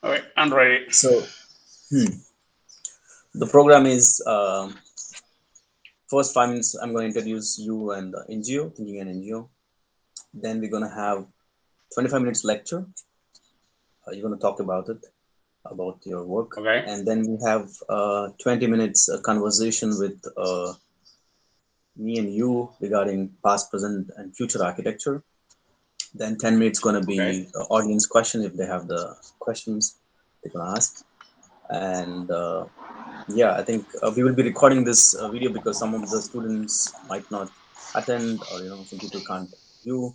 Okay, I'm ready. So the program is first 5 minutes. I'm going to introduce you and the NGO, Thinking Hand NGO. Then we're going to have 25 minutes lecture. You're going to talk about it, about your work, Okay. and then we have 20 minutes conversation with me and you regarding past, present, and future architecture. Then 10 minutes going to Okay. be audience question if they have the questions they can ask. And yeah, I think we will be recording this video because some of the students might not attend, or some people can't view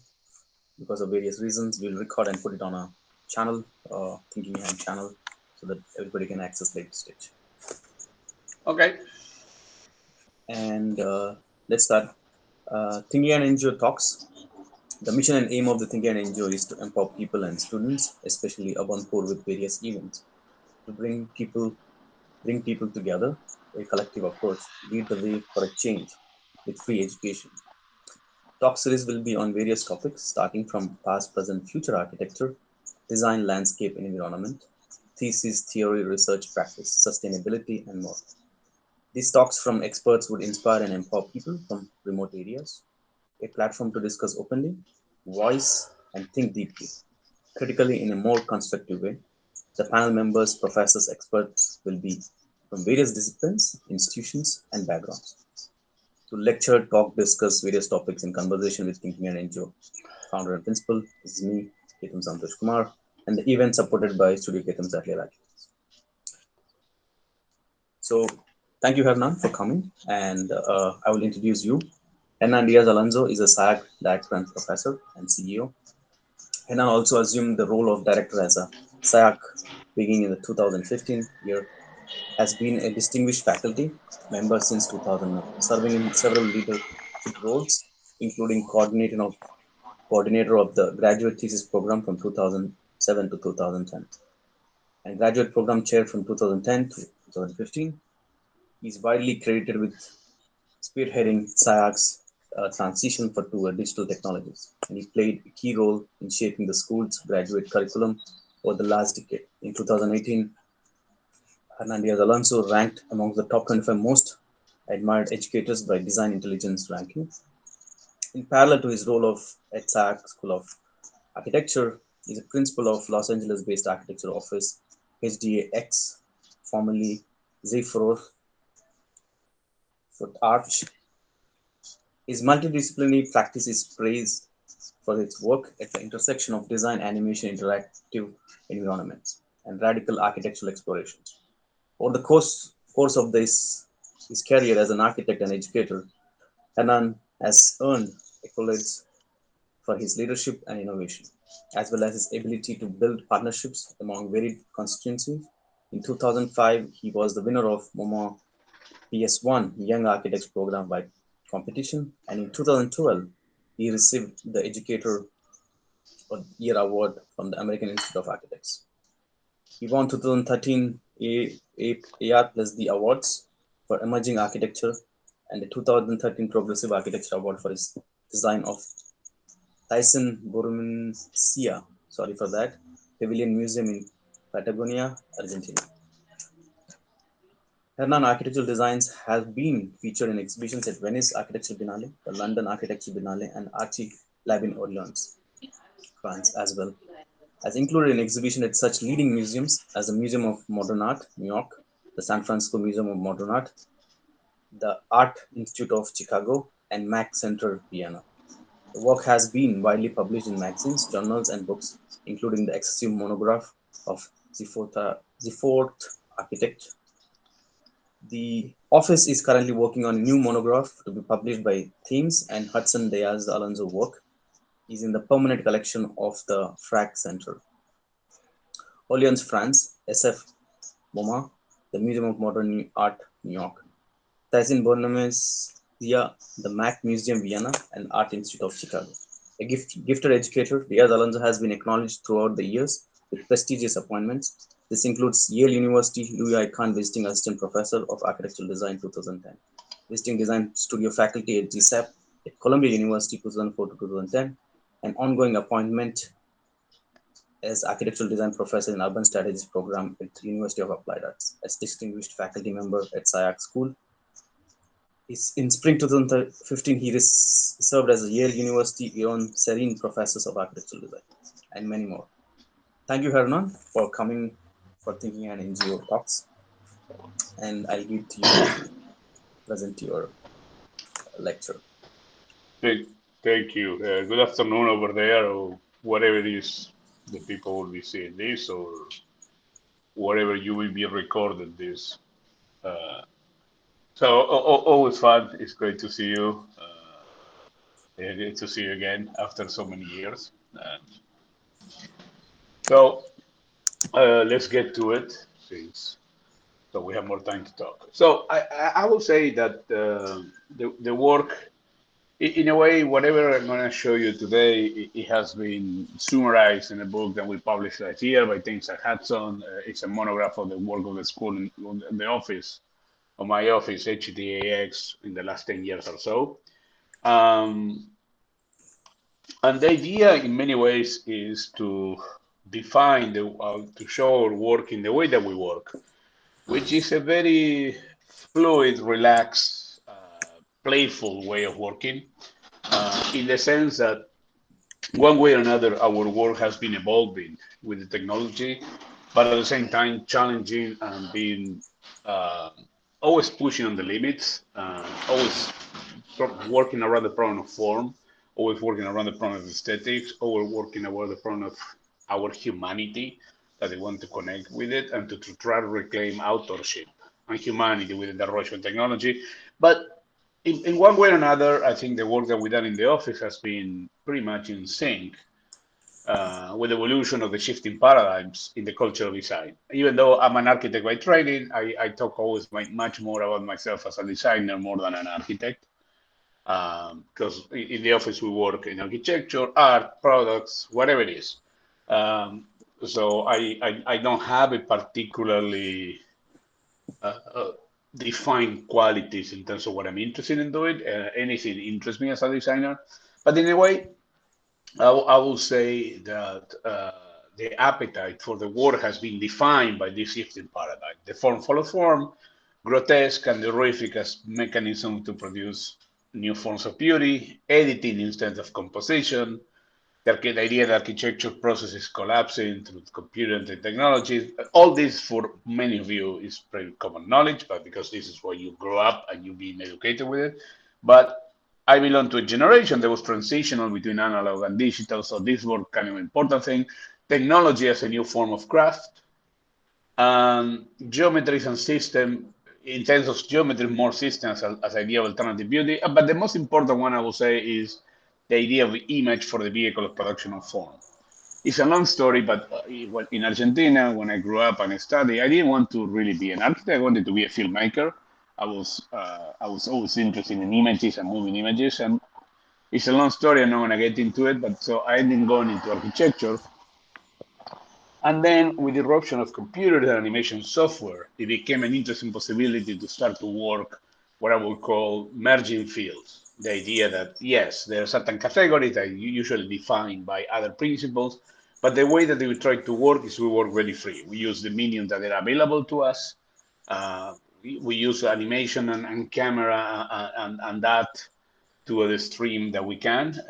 because of various reasons. We'll record and put it on a channel, Thinking Hand channel, so that everybody can access later stage. Okay. And let's start. Thinking Hand NGO talks. The mission and aim of the Thinking Hand NGO is to empower people and students, especially urban poor, with various events to bring people together, a collective approach, lead the way for a change with free education. Talk series will be on various topics, starting from past, present, future architecture, design, landscape, and environment, thesis, theory, research, practice, sustainability, and more. These talks from experts would inspire and empower people from remote areas, a platform to discuss openly, voice, and think deeply, critically in a more constructive way. The panel members, professors, experts will be from various disciplines, institutions, and backgrounds to lecture, talk, discuss various topics in conversation with Thinking and NGO. Founder and principal, this is me, Ketham Santosh Kumar, and the event supported by Studio Ketham's Atelier. So, thank you, Hernan, for coming, and I will introduce you. Hernan Diaz Alonso is a SAG director and professor and CEO. Hernan also assumed the role of director as a SAG beginning in the 2015 year, has been a distinguished faculty member since 2009, serving in several leadership roles, including coordinator of the graduate thesis program from 2007 to 2010 and graduate program chair from 2010 to 2015. He is widely credited with spearheading SIAC's transition to digital technologies, and he played a key role in shaping the school's graduate curriculum over the last decade. In 2018, Hernan Diaz Alonso ranked among the top 25 most admired educators by Design Intelligence ranking. In parallel to his role at SAC School of Architecture, he is a principal of Los Angeles-based architecture office HDAX, formerly Z4 for Arch. His multidisciplinary practice is praised for its work at the intersection of design, animation, interactive environments, and radical architectural explorations. Over the course of his career as an architect and educator, Hernan has earned accolades for his leadership and innovation, as well as his ability to build partnerships among varied constituencies. In 2005, he was the winner of MoMA PS1 Young Architects Program by competition, and in 2012, he received the Educator of the Year award from the American Institute of Architects. He won 2013 AR Plus D Awards for Emerging Architecture and the 2013 Progressive Architecture Award for his design of Tyson Bormencia, sorry for that, Pavilion Museum in Patagonia, Argentina. Hernan architectural designs have been featured in exhibitions at Venice Architecture Biennale, the London Architecture Biennale, and Archie Lab in Orleans, France, as well as included in exhibition at such leading museums as the Museum of Modern Art, New York, the San Francisco Museum of Modern Art, the Art Institute of Chicago, and Mack Center, Vienna. The work has been widely published in magazines, journals, and books, including the excessive monograph of the fourth architect. The office is currently working on a new monograph to be published by Thames and Hudson Diaz Alonso work is in the permanent collection of the Frac Center. Orleans, France, SF MoMA, the Museum of Modern Art, New York. Tyson Bornemis's the Mack Museum, Vienna, and Art Institute of Chicago. A gifted educator, Diaz Alonso has been acknowledged throughout the years with prestigious appointments. This includes Yale University Louis I. Kahn Visiting Assistant Professor of Architectural Design 2010, Visiting Design Studio Faculty at GSAP at Columbia University 2004 to 2010, an ongoing appointment as architectural design professor in urban strategies program at the University of Applied Arts. As distinguished faculty member at SciArc School, in spring 2015, he served as a Yale University Eon Serene Professor of Architectural Design, and many more. Thank you, Hernan, for coming for Thinking Hand NGO talks, and I'll give to you to present your lecture. Thank, thank you. Good afternoon over there, or whatever it is the people will be seeing this, or wherever you will be recording this. Uh, always fun. It's great to see you. Great to see you again after so many years. So let's get to it, since so we have more time to talk. So I will say that the work, in a way, whatever I'm going to show you today, it has been summarized in a book that we published last year by Things Hudson. It's a monograph of the work of the school in the office, of my office, HDAX, in the last 10 years or so. Um, and the idea, in many ways, is to define, to show our work in the way that we work, which is a very fluid, relaxed, playful way of working, in the sense that one way or another, our work has been evolving with the technology, but at the same time challenging and being uh, always pushing on the limits, always working around the problem of form, always working around the problem of aesthetics, always working around the problem of our humanity, that they want to connect with it and to try to reclaim authorship and humanity within the Russian technology. But in one way or another, I think the work that we've done in the office has been pretty much in sync with the evolution of the shifting paradigms in the cultural design. Even though I'm an architect by training, I talk always much more about myself as a designer more than an architect. Because in the office we work in architecture, art, products, whatever it is. Um, so I don't have a particularly uh, uh, defined qualities in terms of what I'm interested in doing. Anything interests me as a designer. But in a way, I will say that the appetite for the work has been defined by this shifting paradigm. The form follows form, grotesque and horrific as mechanism to produce new forms of beauty, editing instead of composition, the idea that architecture process is collapsing through computer and technology. All this, for many of you, is pretty common knowledge, but because this is where you grow up and you've been educated with it. But I belong to a generation that was transitional between analog and digital, so this was kind of an important thing. Technology as a new form of craft, geometries and system, in terms of geometry, more systems as idea of alternative beauty. But the most important one, I will say, is the idea of the image for the vehicle of production of form. It's a long story, but in Argentina, when I grew up and I studied, I didn't want to really be an architect. I wanted to be a filmmaker. I was always interested in images and moving images, and it's a long story. I'm not going to get into it, but so I ended going into architecture, and then with the eruption of computer and animation software, it became an interesting possibility to start to work what I would call merging fields. The idea that, yes, there are certain categories that you usually define by other principles, but the way that we try to work is we work very free. We use the medium that are available to us. We use animation and camera and that to the stream that we can.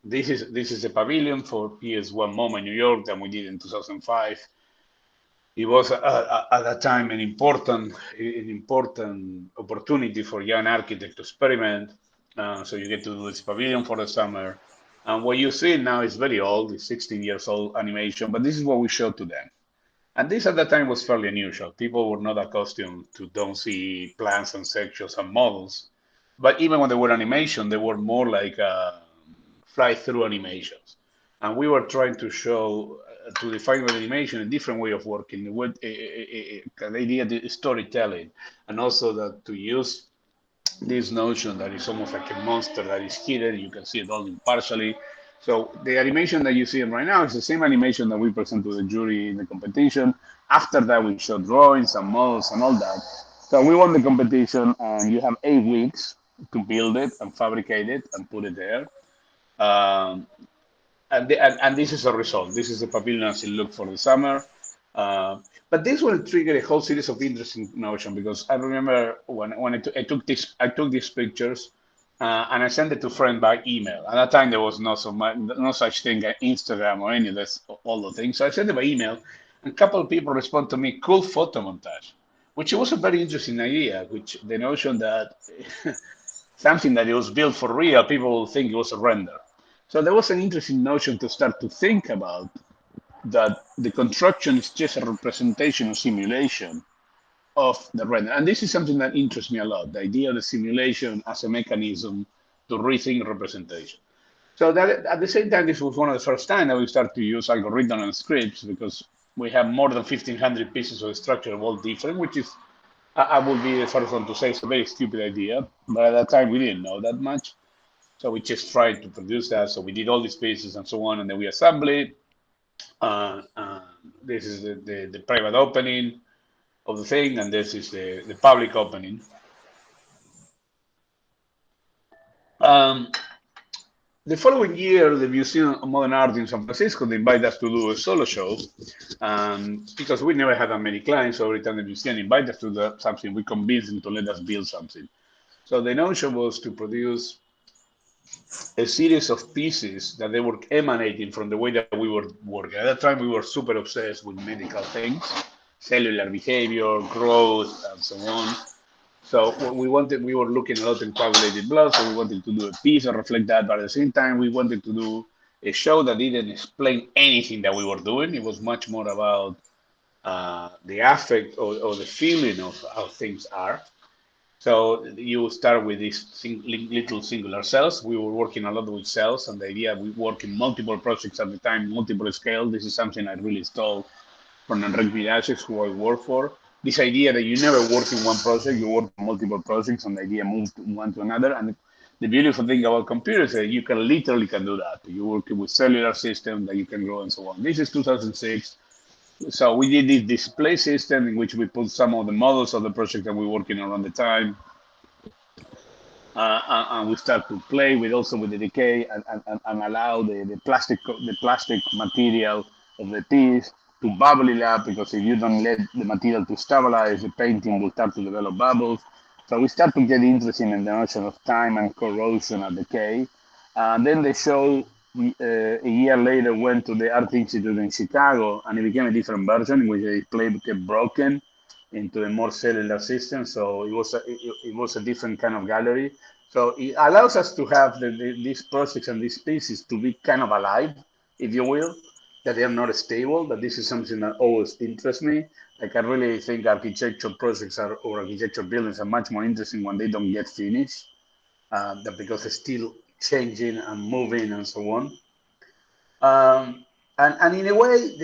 This is a pavilion for PS1 MoMA in New York that we did in 2005. It was at that time an important opportunity for young architects to experiment. So you get to do this pavilion for the summer. And what you see now is very old, it's 16 years old animation, but this is what we showed to them. And this at that time was fairly unusual. People were not accustomed to don't see plans and sections and models. But even when they were animation, they were more like fly-through animations. And we were trying to show, to define with animation a different way of working, with the idea of storytelling, and also that to use this notion that is almost like a monster that is hidden. You can see it only partially. So the animation that you see right now is the same animation that we present to the jury in the competition. After that, we show drawings and models and all that. So we won the competition, and you have 8 weeks to build it and fabricate it and put it there. Um, and this is a result. This is the pavilion as it looked for the summer. Uh, but this will trigger a whole series of interesting notion because I remember when I took these pictures and I sent it to friend by email. At that time there was no such thing as Instagram or any of this all the things. So I sent it by email, and a couple of people respond to me, "Cool photo montage," which was a very interesting idea. Which the notion that something that it was built for real, people will think it was a render. So there was an interesting notion to start to think about that the construction is just a representation or simulation of the render. And this is something that interests me a lot, the idea of the simulation as a mechanism to rethink representation. So that at the same time, this was one of the first time that we started to use algorithm and scripts because we have more than 1,500 pieces of structure all different, which is I will be the first one to say it's a very stupid idea, but at that time we didn't know that much. So we just tried to produce that. So we did all these pieces and so on, and then we assembled it. Uh, uh, this is the private opening of the thing, and this is the public opening. Um, the following year, the Museum of Modern Art in San Francisco they invited us to do a solo show because we never had that many clients. So every time the museum invited us to do something, we convinced them to let us build something. So the notion was to produce a series of pieces that they were emanating from the way that we were working. At that time, we were super obsessed with medical things, cellular behavior, growth, and so on. So what we were looking a lot in coagulated blood, so we wanted to do a piece that reflect that, but at the same time, we wanted to do a show that didn't explain anything that we were doing. It was much more about the affect or the feeling of how things are. So you start with these little singular cells. We were working a lot with cells, and the idea we work in multiple projects at the time, multiple scale. This is something I really stole from Enrique Villagés, who I work for. This idea that you never work in one project, you work on multiple projects, and the idea moves from one to another. And the beautiful thing about computers is that you can literally can do that. You work with cellular systems that you can grow and so on. This is 2006. So we did this display system in which we put some of the models of the project that we're working on the time, and we start to play with also with the decay and allow the plastic material of the piece to bubble it up because if you don't let the material to stabilize, the painting will start to develop bubbles. So we start to get interested in the notion of time and corrosion and decay. And then the show a year later went to the Art Institute in Chicago, and it became a different version in which the display became broken into a more cellular system. So it was a different kind of gallery. So it allows us to have these projects and these pieces to be kind of alive, if you will, that they are not stable. That this is something that always interests me. Like I really think architectural projects or architectural buildings are much more interesting when they don't get finished, because it's still changing and moving and so on. Um, and in a way,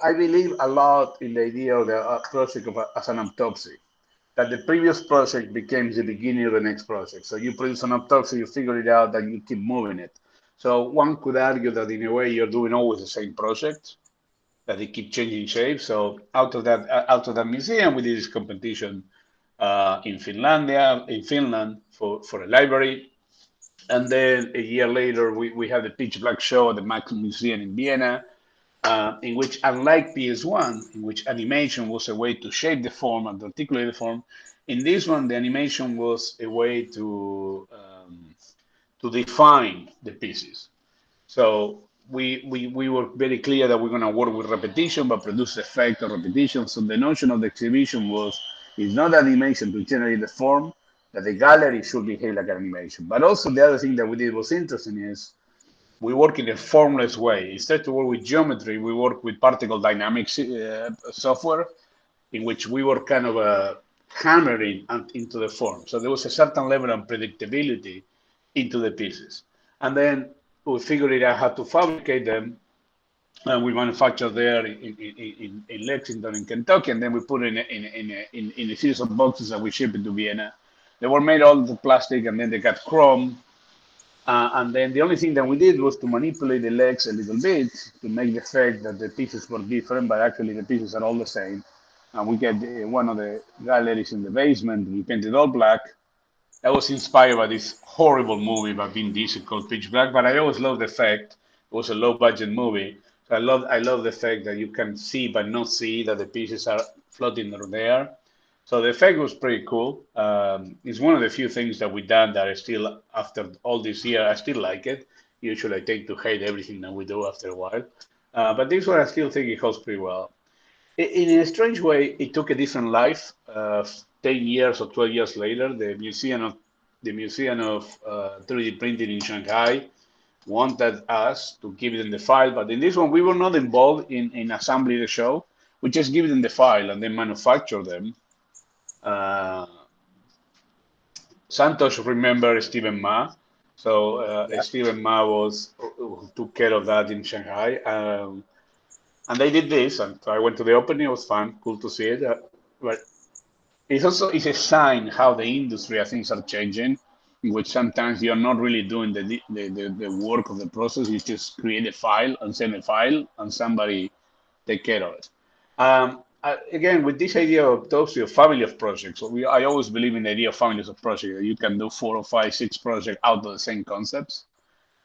I believe a lot in the idea of the project as an autopsy, that the previous project becomes the beginning of the next project. So you produce an autopsy, you figure it out, and you keep moving it. So one could argue that in a way you're doing always the same project, that they keep changing shape. So out of that museum, we did this competition in Finland for a library. And then a year later, we had the Pitch Black show at the Max Museum in Vienna, in which, unlike PS1, in which animation was a way to shape the form and to articulate the form, in this one, the animation was a way to define the pieces. So we were very clear that we're going to work with repetition, but produce effect of repetition. So the notion of the exhibition was it's not animation to generate the form, that the gallery should behave like animation. But also the other thing that we did was interesting is we work in a formless way. Instead to work with geometry, we work with particle dynamics software, in which we were kind of hammering into the form. So there was a certain level of predictability into the pieces. And then we figured out how to fabricate them, and we manufacture there in Lexington, in Kentucky, and then we put it in a series of boxes and we ship it to Vienna. They were made all of plastic, and then they got chrome, and then the only thing that we did was to manipulate the legs a little bit to make the effect that the pieces were different, but actually the pieces are all the same. And we get one of the galleries in the basement, we painted all black. That was inspired by this horrible movie by Vin Diesel called Pitch Black, but I always loved the effect was a low budget movie. So I love the fact that you can see but not see that the pieces are floating there. So the effect was pretty cool. It's one of the few things that we done that I still, after all this year, I still like it. Usually I tend to hate everything that we do after a while. But this one I still think it holds pretty well. In a strange way, it took a different life. 10 years or 12 years later, the Museum of 3D Printing in Shanghai wanted us to give them the file, but in this one we were not involved in assembly the show. We just give them the file and they manufacture them. Uh, Santosh remember Stephen Ma, so Yeah. Stephen Ma was who took care of that in Shanghai, and they did this. And so I went to the opening. It was fun, cool to see it. But it's a sign how the industry, I think, are changing, in which sometimes you're not really doing the work of the process. You just create a file and send a file, and somebody take care of it. Again, with this idea of those your family of projects, I always believe in the idea of families of projects. That you can do 4 or 5, 6 projects out of the same concepts.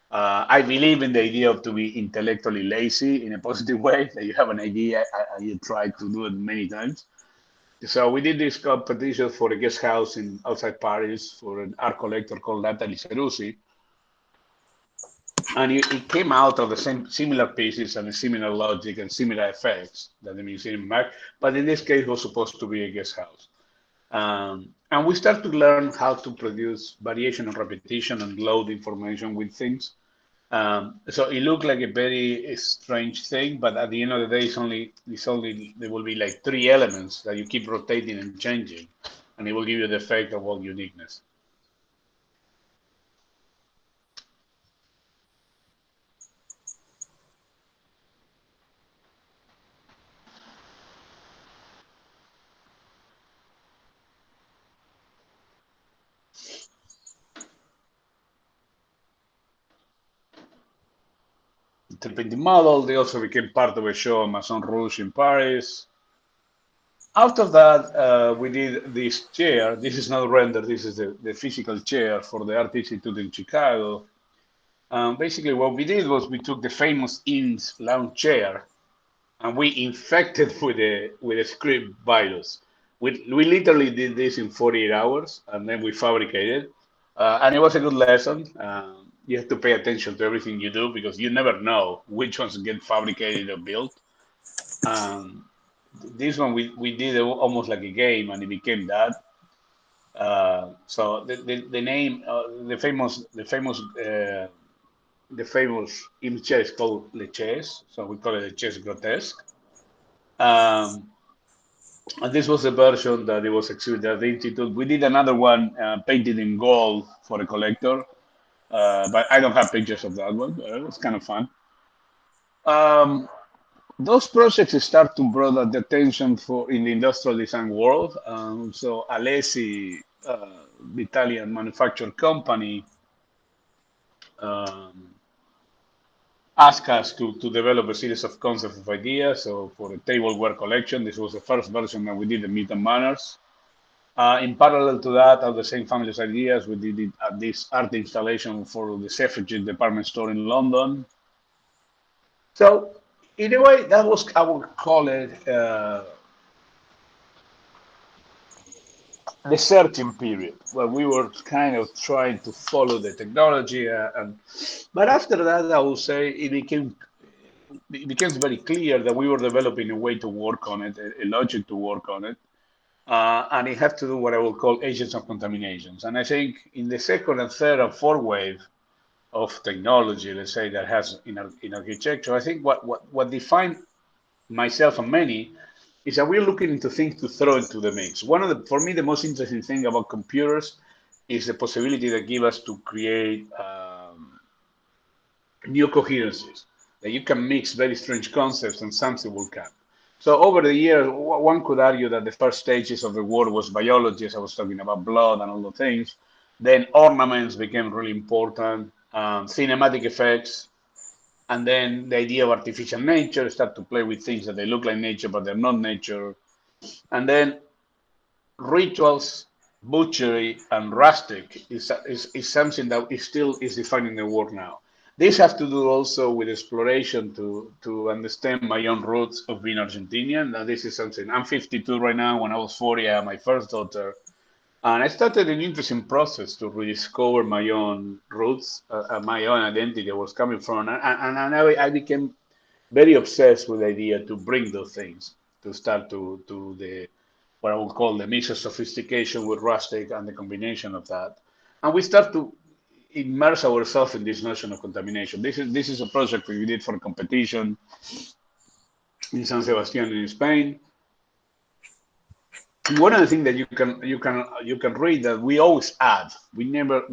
I believe in the idea of to be intellectually lazy in a positive way. That you have an idea and you try to do it many times. So we did this competition for a guest house in outside Paris for an art collector called Natalie Cerusi, and it came out of the same similar pieces and a similar logic and similar effects that the museum had, but in this case was supposed to be a guest house. And we start to learn how to produce variation and repetition and load information with things. So it looked like a very strange thing, but at the end of the day, it's only there will be like 3 elements that you keep rotating and changing, and it will give you the effect of all uniqueness. The painting model, they also became part of a show on Maison Rouge in Paris. Out of that, we did this chair. This is not render. This is the physical chair for the Art Institute in Chicago. Basically, what we did was we took the famous In's lounge chair and we infected with a script virus. We literally did this in 48 hours, and then we fabricated, and it was a good lesson. You have to pay attention to everything you do because you never know which ones get fabricated or built. Um, this one we did it almost like a game, and it became that. So the name, the famous image is called Leches, so we call it Leches Grotesque. Um, and this was a version that it was exhibited at the Institute. We did another one painted in gold for a collector, but I don't have pictures of that one. It's kind of fun. Um, those projects start to broaden the attention for in the industrial design world. So Alesi, the Italian manufacturing company, um, asked us to develop a series of concepts of ideas. So for the tableware collection, this was the first version that we did in Meat and Manners. In parallel to that, of the same family's ideas, we did it at this art installation for the Selfridges department store in London. So, in a way, that was, I would call it, the searching period, where we were kind of trying to follow the technology. But after that, I would say it became very clear that we were developing a way to work on it, a logic to work on it. And it had to do what I will call agents of contaminations. And I think in the second and third and fourth wave of technology, let's say that has in architecture, I think what defined myself and many is that we're looking into things to throw into the mix. For me, the most interesting thing about computers is the possibility they give us to create new coherencies, that you can mix very strange concepts and something will come. So over the years, one could argue that the first stages of the world was biology, as I was talking about blood and all the things. Then ornaments became really important, cinematic effects, and then the idea of artificial nature start to play with things that they look like nature but they're not nature. And then rituals, butchery, and rustic is something that is still is defining the world now. This has to do also with exploration to understand my own roots of being Argentinian. Now, this is something I'm 52 right now. When I was 40, I had my first daughter, and I started an interesting process to rediscover my own roots, my own identity, where I was coming from, and I became very obsessed with the idea to bring those things to start to the what I would call the mix of sophistication with rustic and the combination of that, and we start to immerse ourselves in this notion of contamination. This is a project we did for a competition in San Sebastian in Spain. One of the things that you can read that we always add, we never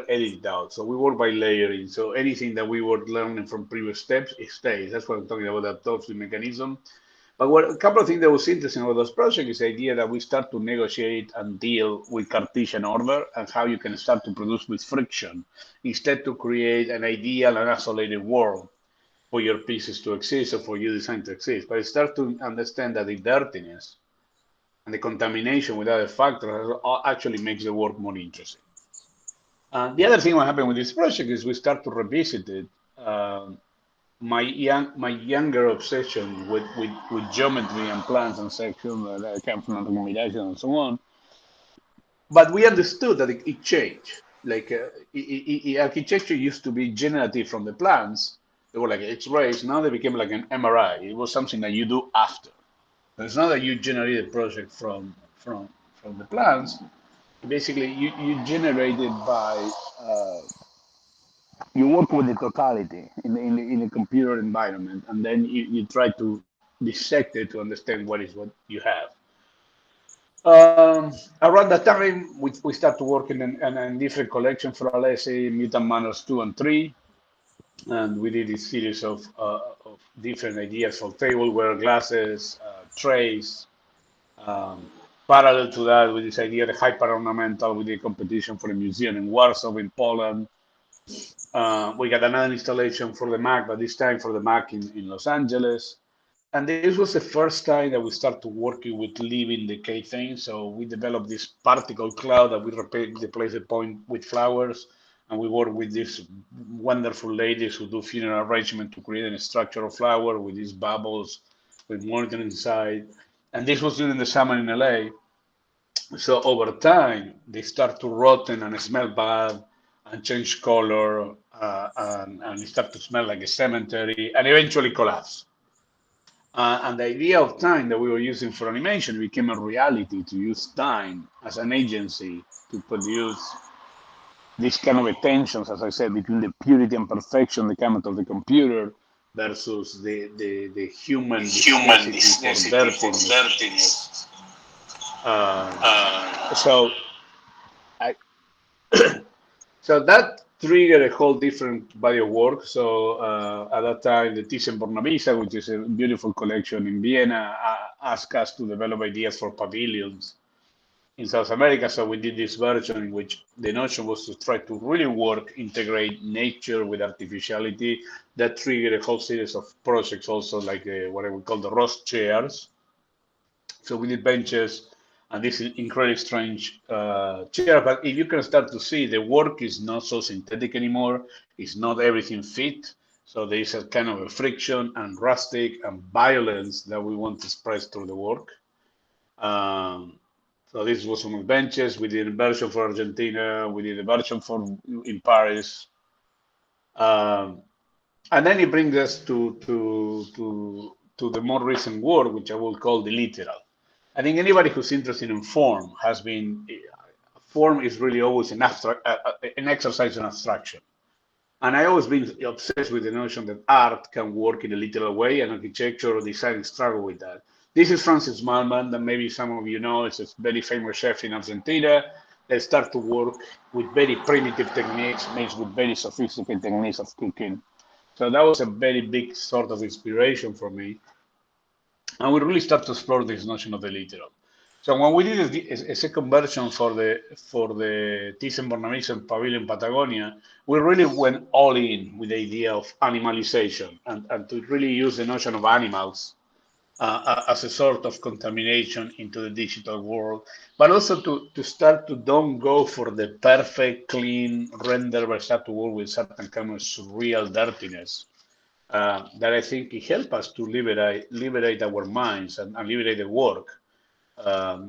edit it out. So we work by layering. So anything that we were learning from previous steps, it stays. That's what I'm talking about, that Tolstoy mechanism. But a couple of things that was interesting about those projects is the idea that we start to negotiate and deal with Cartesian order and how you can start to produce with friction instead to create an ideal and isolated world for your pieces to exist or for your design to exist. But start to understand that the dirtiness and the contamination with other factors actually makes the work more interesting. The other thing what happened with this project is we start to revisit it. My younger obsession with geometry and plans and sections that came from combination and so on. But we understood that it changed. Like architecture used to be generative from the plans. They were like X-rays. Now they became like an MRI. It was something that you do after. So it's not that you generate a project from the plans. Basically, you generate it by you work with the totality in a computer environment, and then you try to dissect it to understand what you have. Around that time, we start to work in different collections for LSA, Mutant Manners 2 and 3, and we did a series of different ideas for tableware, glasses, trays. Um, Parallel to that, with this idea, the hyper ornamental, we did a competition for a museum in Warsaw in Poland. We got another installation for the Mac, but this time for the Mac in Los Angeles. And this was the first time that we started working with living decay things. So we developed this particle cloud that we replace the point with flowers. And we work with these wonderful ladies who do funeral arrangement to create a structure of flower with these bubbles, with monitor inside. And this was during the summer in LA. So over time, they start to rotten and smell bad and change color and start to smell like a cemetery and eventually collapse. And the idea of time that we were using for animation became a reality to use time as an agency to produce these kind of tensions, as I said, between the purity and perfection that come out of the computer versus the human human necessity for necessity for dirtiness. dirtiness. Um, Uh, so I, So that triggered a whole different body of work. So at that time, the Thyssen-Bornemisza, which is a beautiful collection in Vienna, asked us to develop ideas for pavilions in South America. So we did this version in which the notion was to try to really work, integrate nature with artificiality. That triggered a whole series of projects, also like what I would call the Ross chairs. So we did benches and this is incredibly strange chair. But if you can start to see, the work is not so synthetic anymore. It's not everything fit. So there is a kind of a friction and rustic and violence that we want to express through the work. Um, so this was one of the benches. We did a version for Argentina. We did a version for in Paris. Um, and then it brings us to the more recent work, which I will call the literal. I think anybody who's interested in form has been form is really always an exercise in abstraction. And I always been obsessed with the notion that art can work in a literal way, and architecture or design struggle with that. This is Francis Malman, that maybe some of you know, is a very famous chef in Argentina. They start to work with very primitive techniques mixed with very sophisticated techniques of cooking. So that was a very big sort of inspiration for me. And we really start to explore this notion of the literal. So when we did a second version for the Thyssen-Bornemisza Pavilion Patagonia, we really went all in with the idea of animalization and to really use the notion of animals as a sort of contamination into the digital world, but also to start to don't go for the perfect, clean render, but start to work with certain kind of surreal dirtiness. That I think it helps us to liberate our minds and liberate the work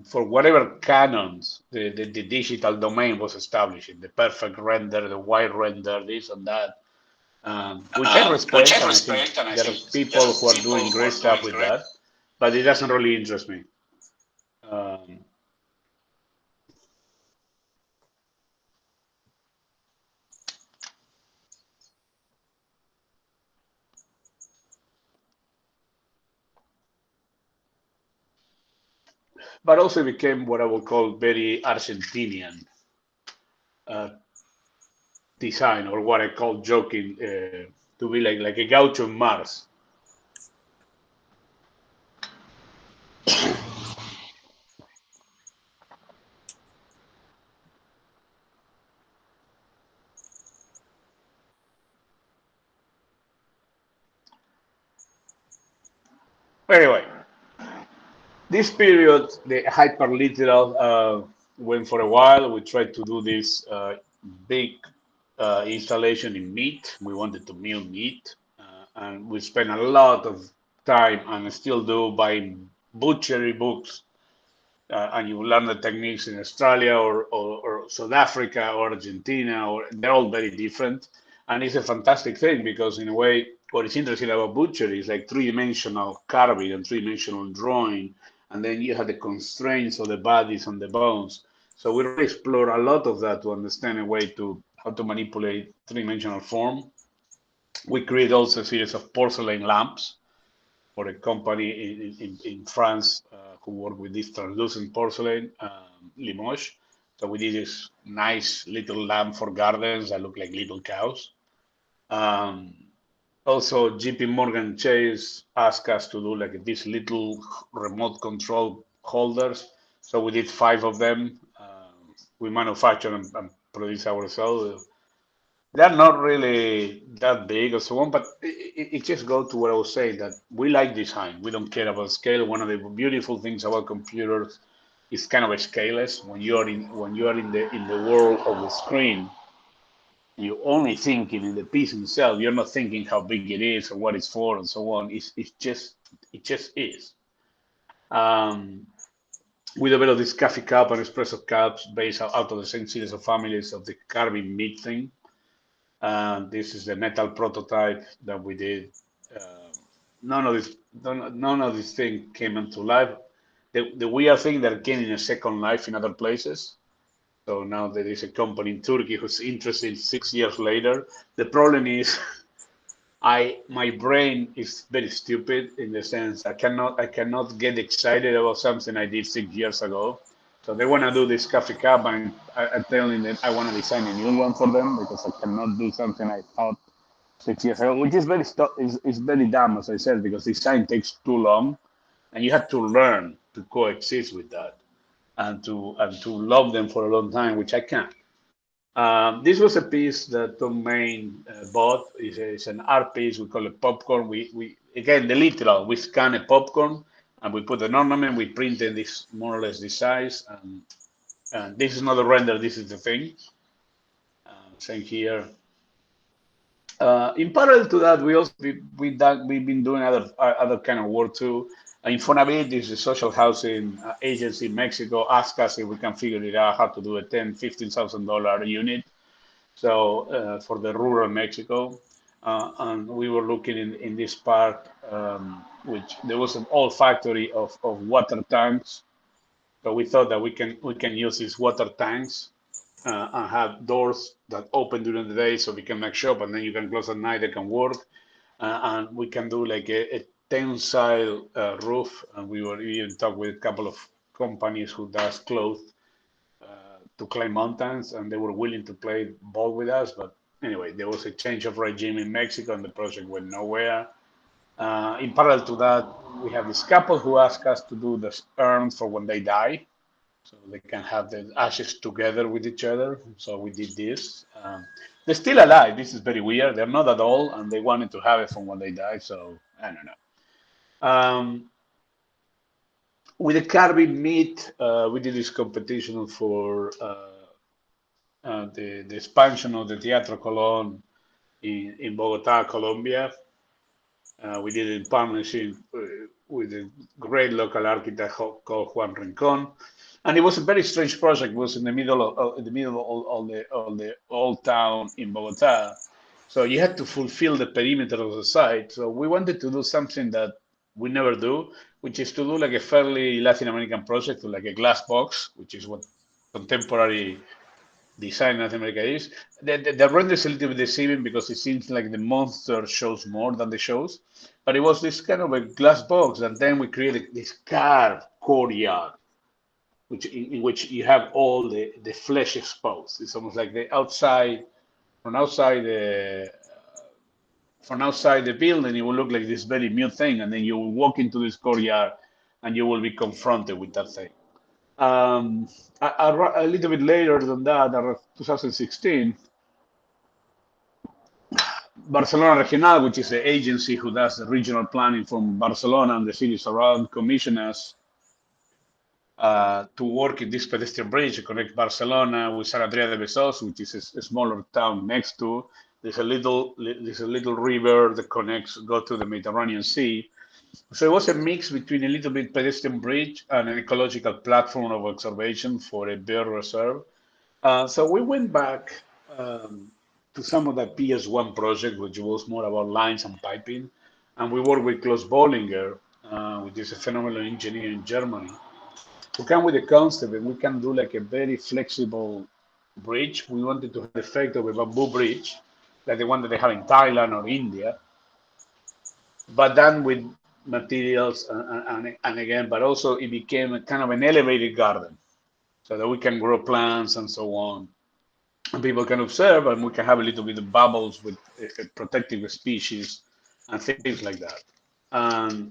for whatever canons the digital domain was establishing, the perfect render, the white render, this and that, which I Which respect, I and I think respect, and I there are think there people are who are people doing who great are stuff doing with great. that, but it doesn't really interest me. Um, but also became what I would call very Argentinian uh, design, or what I call joking to be like a gaucho in Mars. Anyway, this period, the hyperliteral, went for a while. We tried to do this big installation in meat. We wanted to mill meat, and we spent a lot of time, and still do, buying butchery books. And you learn the techniques in Australia or South Africa or Argentina, or they're all very different. And it's a fantastic thing because, in a way, what is interesting about butchery is like three-dimensional carving and three-dimensional drawing, and then you have the constraints of the bodies and the bones. So we really explore a lot of that to understand a way to how to manipulate three-dimensional form. We create also a series of porcelain lamps for a company in France who work with this translucent porcelain, Limoges. So we did this nice little lamp for gardens that look like little cows. Um, Also, JP Morgan Chase asked us to do like these little remote control holders. So we did five of them. We manufacture and produce ourselves. They're not really that big or so on, but it just goes to what I was saying, that we like design. We don't care about scale. One of the beautiful things about computers is kind of scaleless. When you are in the world of the screen, you're only thinking in the piece itself. You're not thinking how big it is or what it's for and so on. It just is. Um, we developed this coffee cup and espresso cups based out of the same series of families of the carving meat thing. This is the metal prototype that we did. Uh, none of this thing came into life. The weird thing that came in a second life in other places. So now there is a company in Turkey who's interested 6 years later. The problem is my brain is very stupid in the sense I cannot get excited about something I did 6 years ago. So they want to do this coffee cup, and I tell them that I want to design a new one for them because I cannot do something I thought 6 years ago, which is very dumb, as I said, because design takes too long, and you have to learn to coexist with that and to love them for a long time, which I can't. This was a piece that Tom Main bought. It's an art piece. We call it popcorn. We again the literal. We scan a popcorn and we put an ornament. We printed this more or less this size. And this is not a render. This is the thing. Same here. In parallel to that, we've been doing other kind of work too. Infonavit is a social housing agency in Mexico. Ask us if we can figure it out how to do a $10,000-$15,000 unit. So for the rural Mexico, and we were looking in this part, which there was an old factory of water tanks. So we thought that we can use these water tanks and have doors that open during the day so we can make shop, and then you can close at night. They can work, and we can do like a tensile roof. And we were even talk with a couple of companies who does clothes to climb mountains, and they were willing to play ball with us. But anyway, there was a change of regime in Mexico, and the project went nowhere. In parallel to that, we have this couple who asked us to do the urns for when they die, so they can have the ashes together with each other. So we did this. They're still alive. This is very weird. They're not at all, and they wanted to have it from when they died. So I don't know. with the carving meat, we did this competition for the expansion of the Teatro Colón in Bogota, Colombia. We did it in partnership with a great local architect called Juan Rincon, and it was a very strange project. It was in the middle of the old town in Bogota, so you had to fulfill the perimeter of the site. So we wanted to do something that we never do, which is to do like a fairly Latin American project, like a glass box, which is what contemporary design in Latin America is. The render is a little bit deceiving because it seems like the monster shows more than the shows. But it was this kind of a glass box, and then we created this carved courtyard, which in which you have all the flesh exposed. It's almost like the outside, from outside the from outside the building, it will look like this very mute thing, and then you will walk into this courtyard, and you will be confronted with that thing. Um, a little bit later than that, around 2016, Barcelona Regional, which is the agency who does the regional planning from Barcelona and the cities around, commissioned us to work in this pedestrian bridge to connect Barcelona with San Andrea de Besós, which is a smaller town next to. There's a little river that connects, go to the Mediterranean Sea. So it was a mix between a little bit pedestrian bridge and an ecological platform of observation for a bird reserve. So we went back um, to some of the PS1 project, which was more about lines and piping. And we worked with Klaus Bollinger, which is a phenomenal engineer in Germany, who came with the concept that we can do like a very flexible bridge. We wanted to have the effect of a bamboo bridge, like the one that they have in Thailand or India, but then with materials and again, but also it became a kind of an elevated garden so that we can grow plants and so on. And people can observe and we can have a little bit of bubbles with protective species and things like that. Um,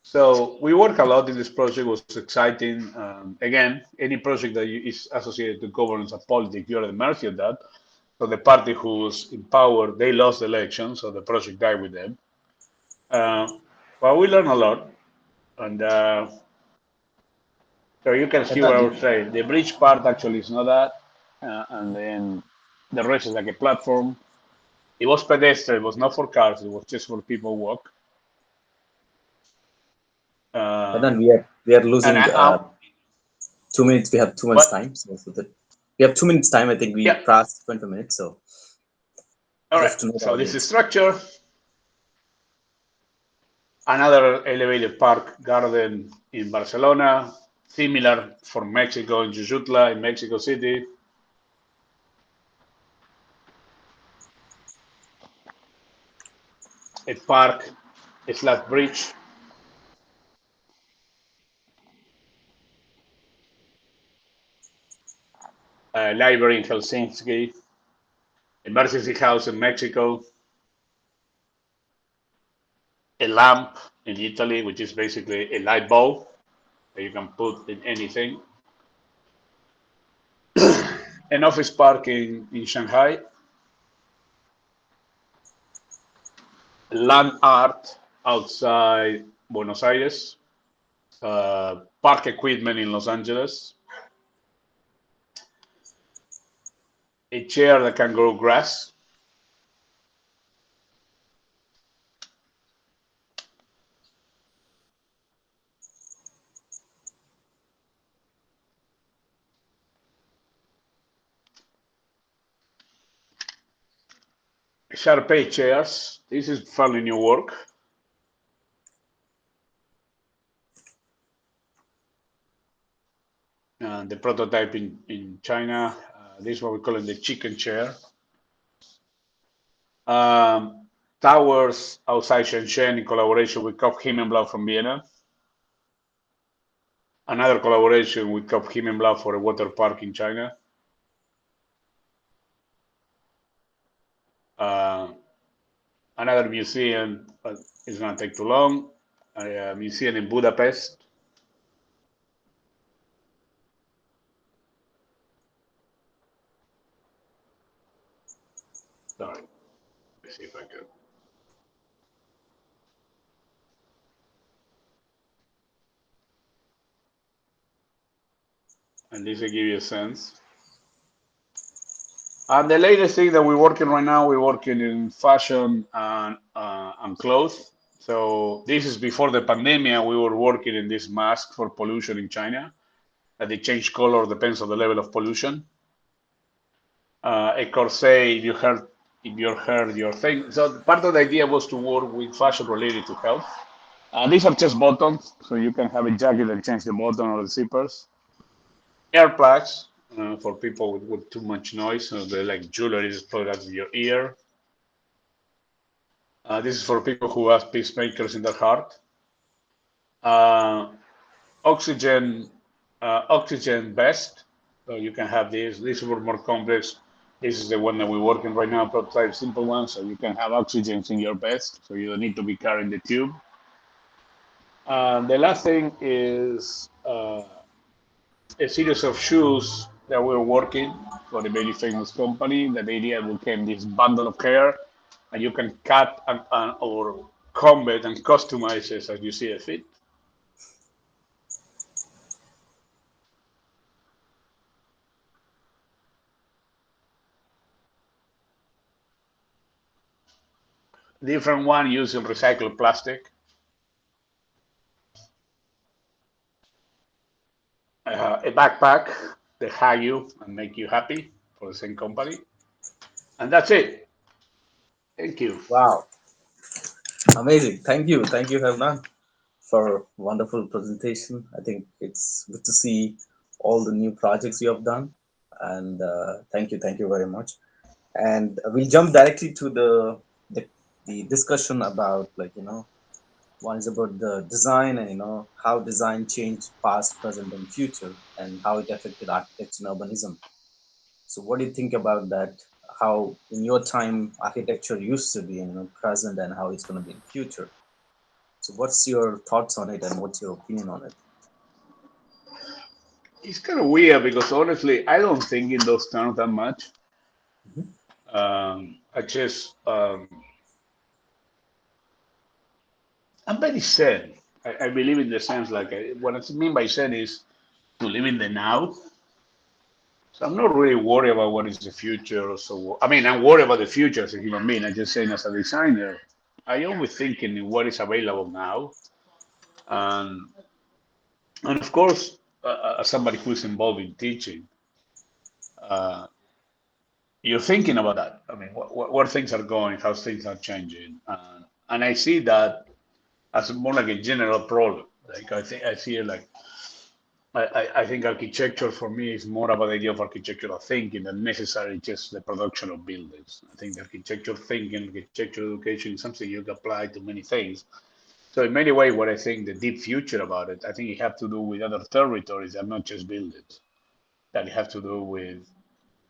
so we work a lot in this project. It was exciting. Again, any project that is associated to governance and politics, you're at the mercy of that. So the party who's in power, they lost the election, so the project died with them. Uh, but we learned a lot, and so you can see what I Hernan, would say. The bridge part actually is not that, and then the rest is like a platform. It was pedestrian. It was not for cars. It was just for people walk. Uh, Hernan, we are and losing I 2 minutes. We have 2 minutes what? time, so that we have 2 minutes time. I think we Yeah. passed 20 minutes. So All right. just to know the So this is audience. structure. Another elevated park garden in Barcelona, similar for Mexico in Jujutla in Mexico City. A park, a flat bridge, a library in Helsinki, emergency house in Mexico, a lamp in Italy, which is basically a light bulb that you can put in anything, an office park in Shanghai, land art outside Buenos Aires, park equipment in Los Angeles, a chair that can grow grass, Sharpei chairs. This is fairly new work. The prototype in China. This is what we call it the chicken chair. Um, Towers outside Shenzhen in collaboration with Kopf Himmelblau from Vienna. Another collaboration with Kopf Himmelblau for a water park in China. Uh, Another museum, but it's going to take too long. A museum in Budapest. Sorry, let's see if I can. and this will give you a sense. And the latest thing that we're working right now, we're working in fashion and clothes. So this is before the pandemic. We were working in this mask for pollution in China, that they change color depends on the level of pollution. A corset, if you heard your thing. So part of the idea was to work with fashion related to health. These are just buttons, so you can have a jacket and change the button or the zippers. Earplugs for people with too much noise, so they like jewelry is put out of your ear. This is for people who have pacemakers in their heart. Uh, oxygen, oxygen vest. So you can have these. These were more complex. This is the one that we're working right now, prototype simple one. So you can have oxygen in your vest, so you don't need to be carrying the tube. The last thing is a series of shoes that we're working for a very famous company. The idea became this bundle of hair, and you can cut or comb it and customize it as you see it fit. Different one using recycled plastic. A backpack that hug you and make you happy for the same company. And that's it. Thank you. Wow, amazing! Thank you, Hernan, for wonderful presentation. I think it's good to see all the new projects you have done, and thank you very much. And we'll jump directly to the, the discussion about, like, one is about the design, and how design changed past, present, and future, and how it affected architecture and urbanism. So what do you think about that? How in your time architecture used to be, and present, and how it's going to be in future? So what's your thoughts on it, and what's your opinion on it? It's kind of weird because honestly, I don't think in those terms that much. Mhm. I just, I'm very zen. I believe in the sense like what I mean by zen is to live in the now. So I'm not really worried about what is the future. So I mean, I'm worried about the future as a human being. I'm just saying as a designer, I always thinking in what is available now, and and of course, as somebody who is involved in teaching, uh, you're thinking about that. I mean, where things are going, how things are changing, and I see that as more like a general problem. Like I see it like I think architecture for me is more about the idea of architectural thinking than necessarily just the production of buildings. I think architecture thinking, architecture education is something you can apply to many things. So in many ways, what I think the deep future about it, I think it have to do with other territories and not just buildings. That it have to do with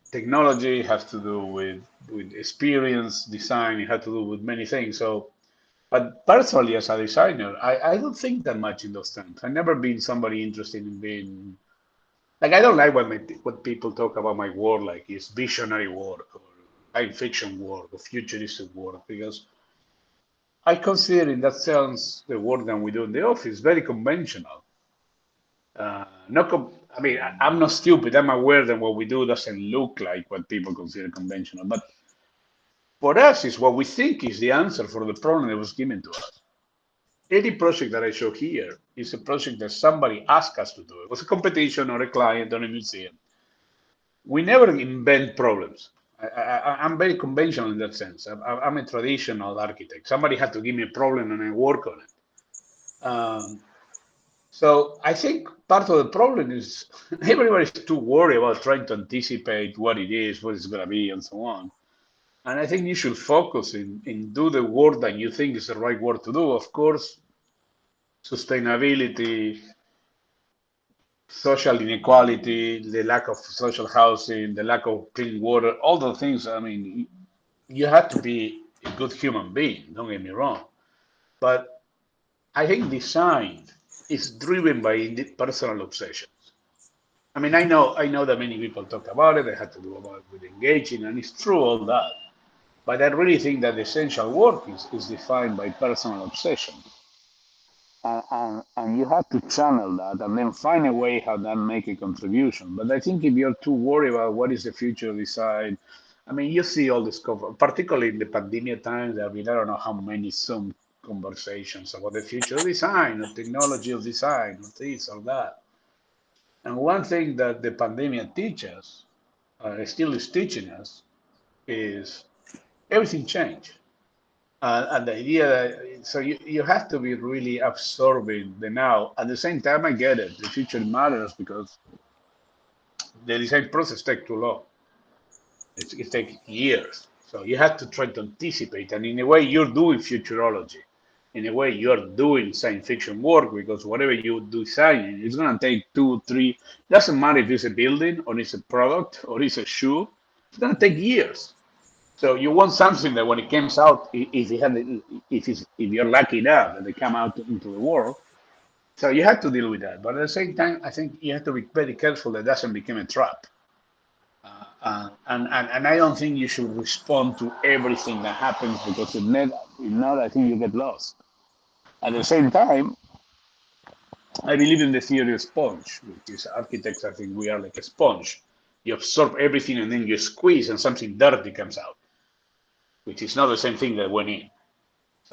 technology, it has to do with experience, design, it has to do with many things. So but personally, as a designer, I don't think that much in those terms. I've never been somebody interested in being like I don't like what people talk about my work like it's visionary work or science fiction work or futuristic work because I consider in that sense the work that we do in the office very conventional. Not I mean I'm not stupid. I'm aware that what we do doesn't look like what people consider conventional, but for us, is what we think is the answer for the problem that was given to us. Any project that I show here is a project that somebody asked us to do. It was a competition or a client or a museum. We never invent problems. I'm very conventional in that sense. I'm a traditional architect. Somebody had to give me a problem and I work on it. So I think part of the problem is everybody's too worried about trying to anticipate what it is, what it's going to be, and so on. And I think you should focus in do the work that you think is the right work to do. Of course, sustainability, social inequality, the lack of social housing, the lack of clean water, all those things. I mean, you have to be a good human being, don't get me wrong. But I think design is driven by personal obsessions. I mean, I know that many people talk about it, they had to do about with engaging, and it's true all that. But I really think that essential work is defined by personal obsession. and you have to channel that and then find a way how that make a contribution. But I think if you're too worried about what is the future design, I mean, you see all this cover, particularly in the pandemic times. There have been I don't know how many Zoom conversations about the future of design, or technology of design, or this or that. And one thing that the pandemic teaches, still is teaching us, is everything changed. And the idea that, so you have to be really absorbing the now. At the same time, I get it. The future matters because the design process takes too long. It takes years. So you have to try to anticipate. And in a way, you're doing futurology. In a way, you're doing science fiction work because whatever you design, it's going to take 2, 3. Doesn't matter if it's a building or it's a product or it's a shoe. It's going to take years. So you want something that when it comes out, if you're lucky enough that they come out into the world, so you have to deal with that. But at the same time, I think you have to be very careful that it doesn't become a trap. And I don't think you should respond to everything that happens because if not, I think you get lost. At the same time, I believe in the theory of sponge, which is architects. I think we are like a sponge. You absorb everything and then you squeeze, and something dirty comes out, which is not the same thing that went in.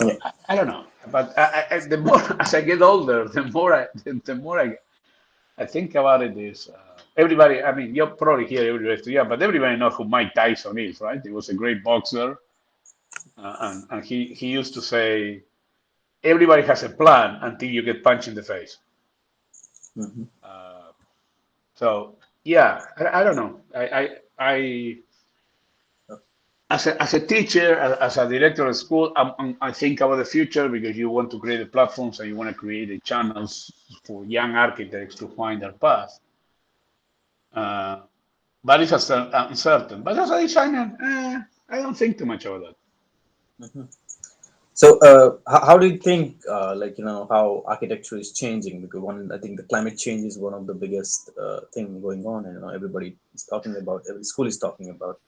Yeah. So I don't know, but the more as I get older, the more I think about it is everybody. I mean, you'll probably hear everybody, yeah, but everybody knows who Mike Tyson is, right? He was a great boxer, and he used to say, everybody has a plan until you get punched in the face. Hmm. Uh, so yeah, I don't know. I as a teacher, as a director of school, I think about the future because you want to create a platforms and you want to create a channels for young architects to find their path. Uh, but it's uncertain. But as a designer, I don't think too much about that. Hmm. So, how do you think, like, how architecture is changing? Because one, I think the climate change is one of the biggest thing going on, and everybody is talking about, every school is talking about,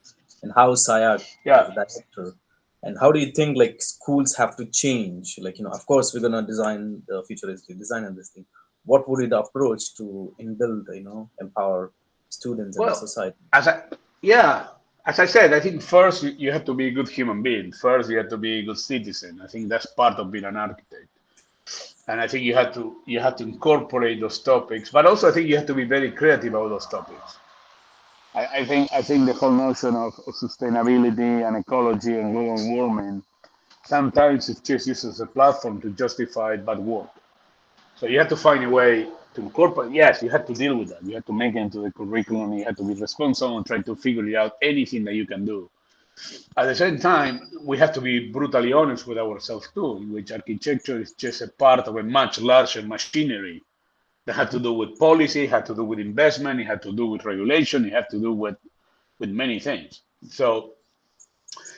and how SIAC as Yeah. a director, and how do you think like schools have to change? Like, of course, we're gonna design the futuristic design and this thing. What would be the approach to inbuild, empower students and the Well, society? as I yeah, as I said, I think first you have to be a good human being. First, you have to be a good citizen. I think that's part of being an architect. And I think you have to incorporate those topics, but also I think you have to be very creative about those topics. I think the whole notion of sustainability and ecology and global warming sometimes it's just used as a platform to justify bad work. So you have to find a way to incorporate. Yes, you have to deal with that. You have to make it into the curriculum. You have to be responsible and try to figure out anything that you can do. At the same time, we have to be brutally honest with ourselves too, in which architecture is just a part of a much larger machinery that had to Hmm. do with policy, had to do with investment, it had to do with regulation, it had to do with many things. So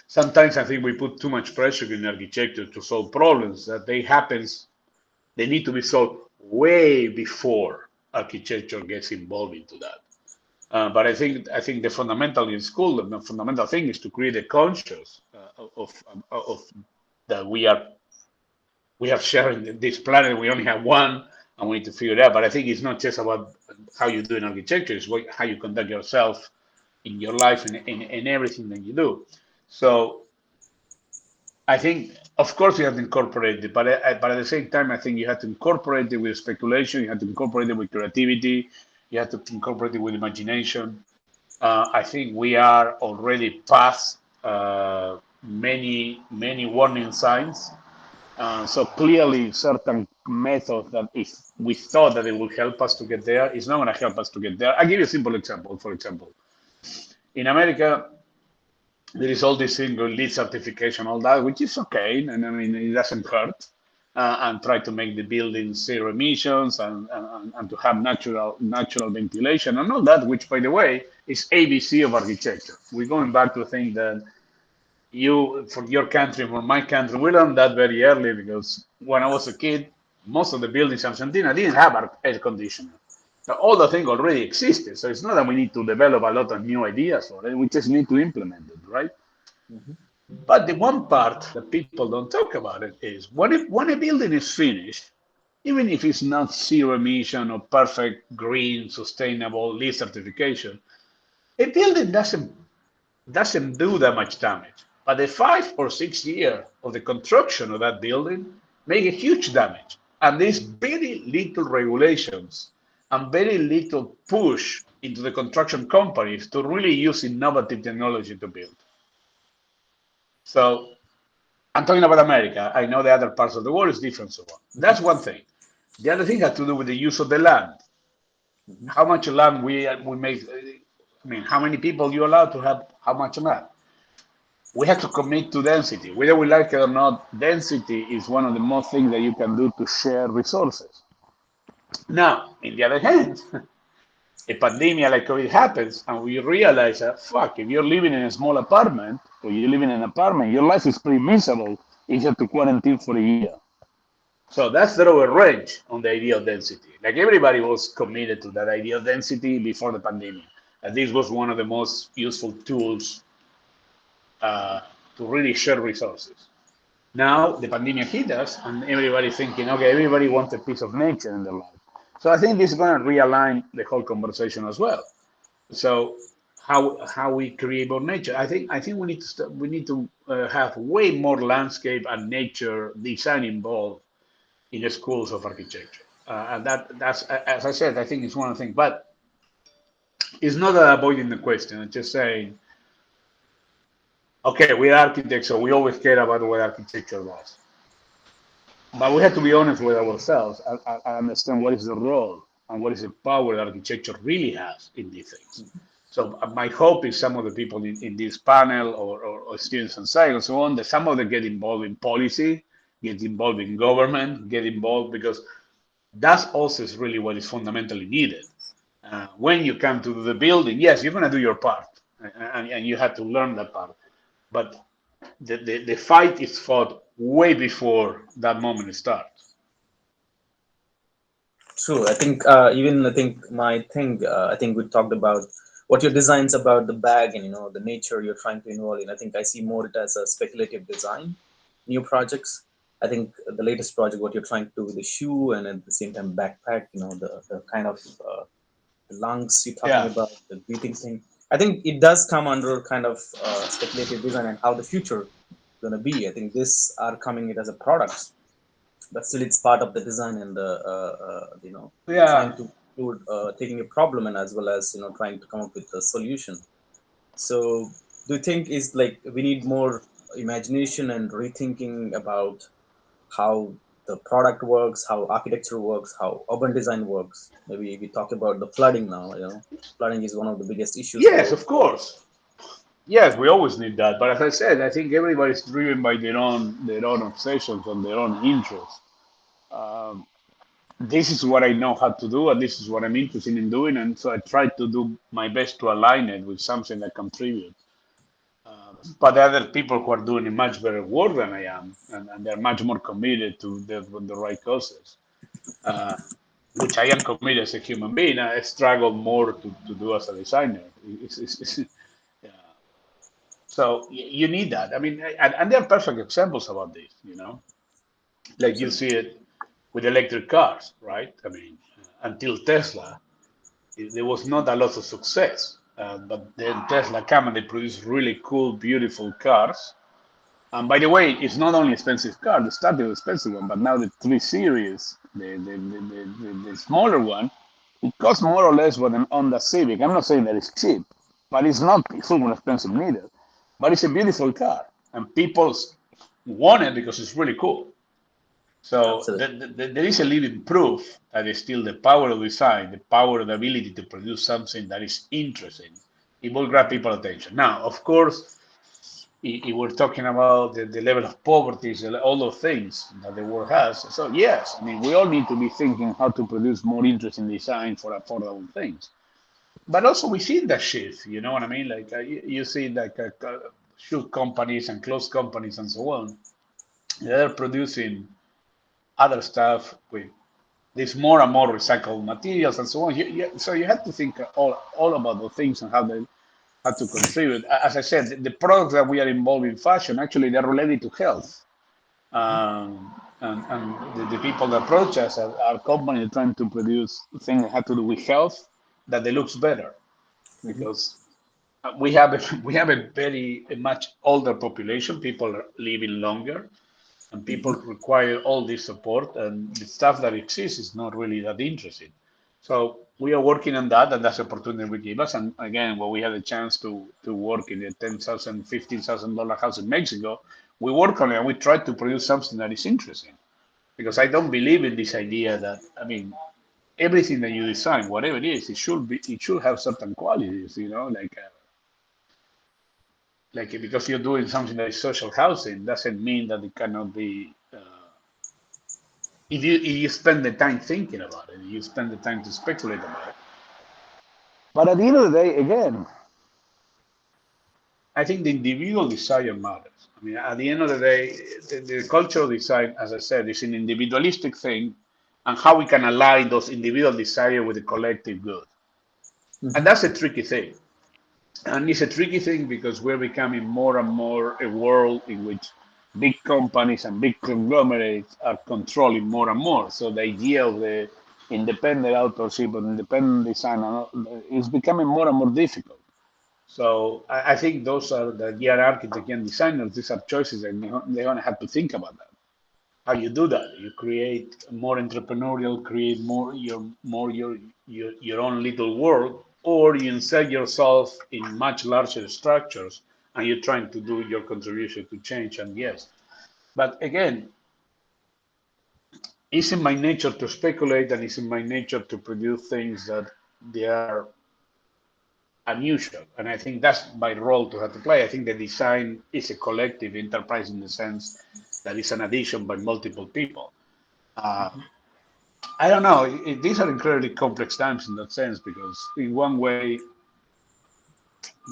sometimes I think we put too much pressure in architecture to solve problems that they need to be solved way before architecture gets involved into that. But I think the fundamental in school, the fundamental thing is to create a conscious of that we have sharing this planet. We only have one, and we need to figure it out. But I think it's not just about how you do in architecture; it's how you conduct yourself in your life and in everything that you do. So I think, of course, you have to incorporate it, but at the same time, I think you have to incorporate it with speculation. You have to incorporate it with creativity. You have to incorporate it with imagination. I think we are already past many warning signs. So clearly, certain methods that if we thought that it would help us to get there, it's not going to help us to get there. I'll give you a simple example. For example, in America, there is all this single lead certification, all that, which is okay, and I mean it doesn't hurt, and try to make the buildings zero emissions and to have natural ventilation and all that, which by the way is ABC of architecture. We're going back to think that you for your country, for my country, we learned that very early because when I was a kid, most of the buildings in Argentina didn't have air conditioner. So all the thing already existed. So it's not that we need to develop a lot of new ideas for it. We just need to implement it, right? Hmm. But the one part that people don't talk about it is when a building is finished, even if it's not zero emission or perfect green, sustainable, LEED certification, a building doesn't do that much damage. But the 5 or 6 years of the construction of that building make a huge damage. And there's very little regulations and very little push into the construction companies to really use innovative technology to build. So I'm talking about America. I know the other parts of the world is different. So on. That's one thing. The other thing has to do with the use of the land. Mhm. How much land we make. I mean, how many people you allowed to have how much land? We have to commit to density. Whether we like it or not, density is one of the most things that you can do to share resources. Now, in the other hand, a pandemic like COVID happens, and we realize that, fuck, if you're living in a small apartment or you live in an apartment, your life is pretty miserable if you have to quarantine for a year. So that's the lower range on the idea of density. Like everybody was committed to that idea of density before the pandemic. And this was one of the most useful tools uh, to really share resources. Now the pandemic hit us, and everybody thinking, okay, everybody wants a piece of nature in their life. So I think this is going to realign the whole conversation as well. So how we create more nature? I think we need to have way more landscape and nature design involved in the schools of architecture, and that's as I said, I think it's one of the things. But it's not avoiding the question. It's just saying, okay, we're architects, so we always care about what architecture does. But we have to be honest with ourselves and understand what is the role and what is the power that architecture really has in these things. So my hope is some of the people in this panel or students and science and so on, that some of them get involved in policy, get involved in government, get involved because that's also is really what is fundamentally needed. When you come to the building, yes, you're going to do your part, and you have to learn that part. But the fight is fought way before that moment starts. True. I think even I think my thing. I think we talked about what your design's about, the bag, and the nature you're trying to involve in. I think I see more it as a speculative design, new projects. I think the latest project, what you're trying to do with the shoe and at the same time backpack. The kind of the lungs you're talking Yeah. about, the breathing thing. I think it does come under kind of speculative design and how the future gonna be. I think this are coming it as a product, but still it's part of the design and the trying Yeah. to include taking a problem and as well as trying to come up with a solution. So do you think is like we need more imagination and rethinking about how the product works, how architecture works, how urban design works? Maybe we talk about the flooding now. Flooding is one of the biggest issues Yes, for. of course. Yes, we always need that. But as I said, I think everybody's driven by their own obsessions and their own interests. Um, this is what I know how to do, and this is what I'm interested in doing, and so I try to do my best to align it with something that contributes. But there are other people who are doing a much better work than I am, and they're much more committed to the right causes, uh, which I am committed as a human being. I struggle more to do as a designer. Yeah. So you need that. I mean, and there are perfect examples about this. Like you Absolutely. see it with electric cars, right? I mean, until Tesla, there was not a lot of success. But then Tesla came and they produced really cool, beautiful cars. And by the way, it's not only expensive car. They started with expensive one, but now the 3 Series, the smaller one, it costs more or less what an Honda Civic. I'm not saying that it's cheap, but it's not super expensive neither. But it's a beautiful car, and people want it because it's really cool. So Absolutely. there is a living proof that is still the power of design, the power of the ability to produce something that is interesting. It will grab people attention. Now, of course, if we're talking about the level of poverty, all those things that the world has. So yes, I mean we all need to be thinking how to produce more interesting design for affordable things. But also we see that shift. You know what I mean? Like you see like shoe companies and clothes companies and so on. They're producing other stuff with there's more and more recycled materials and so on. So you have to think all about the things and how they have to contribute. As I said, the products that we are involved in fashion actually they're related to health. Um, and the people that approach us are companies trying to produce things that have to do with health that they looks better Hmm. because we have we have a much older population. People are living longer, and people Hmm. require all this support. And the stuff that exists is not really that interesting. So we are working on that, and that's the opportunity we give us. And again, when we had a chance to work in the $10,000, $15,000 house in Mexico, we work on it and we try to produce something that is interesting. Because I don't believe in this idea that everything that you design, whatever it is, it should have certain qualities. Like because you're doing something that is social housing doesn't mean that it cannot be. If you spend the time thinking about it, you spend the time to speculate about it. But at the end of the day, again, I think the individual desire matters. I mean, at the end of the day, the cultural design, as I said, is an individualistic thing, and how we can align those individual desire with the collective good. And Hmm. that's a tricky thing. And it's a tricky thing because we're becoming more and more a world in which big companies and big conglomerates are controlling more and more. So the idea of the independent authorship and independent design is becoming more and more difficult. So I think those are the young architects and designers. These are choices, and they're going to have to think about that. How you do that? You create more entrepreneurial, create your own little world, or you insert yourself in much larger structures, and you're trying to do your contribution to change. And yes, but again, it's in my nature to speculate, and it's in my nature to produce things that they are unusual. And I think that's my role to have to play. I think the design is a collective enterprise in the sense that it's an addition by multiple people. Uh, I don't know. These are incredibly complex times in that sense because, in one way,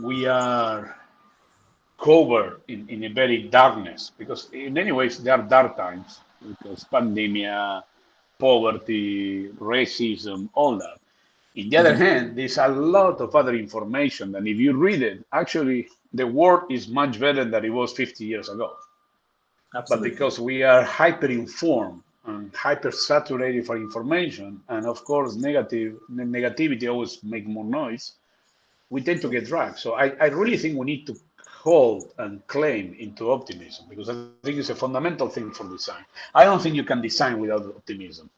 we are covered in a very darkness. Because, in many ways, there are dark times because pandemia, poverty, racism, all that. In the other Hmm. hand, there's a lot of other information, and if you read it, actually, the world is much better than it was 50 years ago. But Absolutely. because we are hyper informed and hyper saturated for information, and of course, negativity always make more noise, we tend to True. get dragged. So I really think we need to hold and claim into optimism because I think it's a fundamental thing for design. I don't think you can design without optimism.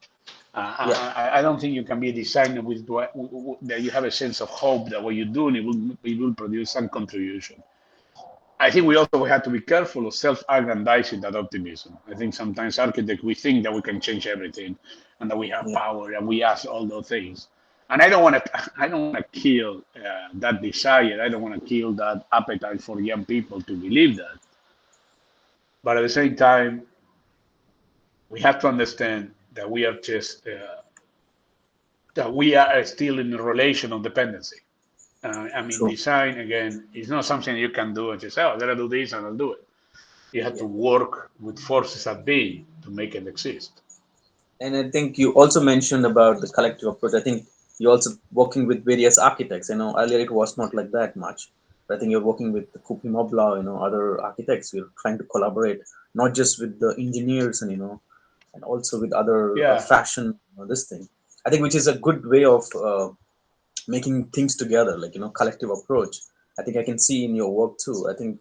Yeah. I don't think you can be a designer with that you have a sense of hope that what you're doing it will produce some contribution. I think we also have to be careful of self-aggrandizing that optimism. I think sometimes architects we think that we can change everything and that we have Yeah. power and we ask all those things. And I don't want to. I don't want to kill that desire. I don't want to kill that appetite for young people to believe that. But at the same time, we have to understand that we are just that we are still in a relation of dependency. I mean, True. design again is not something you can do and just say, "Oh, I gotta do this and I'll do it." You have Yeah. to work with forces at being to make it exist. And I think you also mentioned about the collective approach. I think you're also working with various architects. Earlier it was not like that much. But I think you're working with the Kupi Mobla, other architects. We're trying to collaborate, not just with the engineers and also with other Yeah, fashion, this thing. I think which is a good way of making things together, like, collective approach. I think I can see in your work too. I think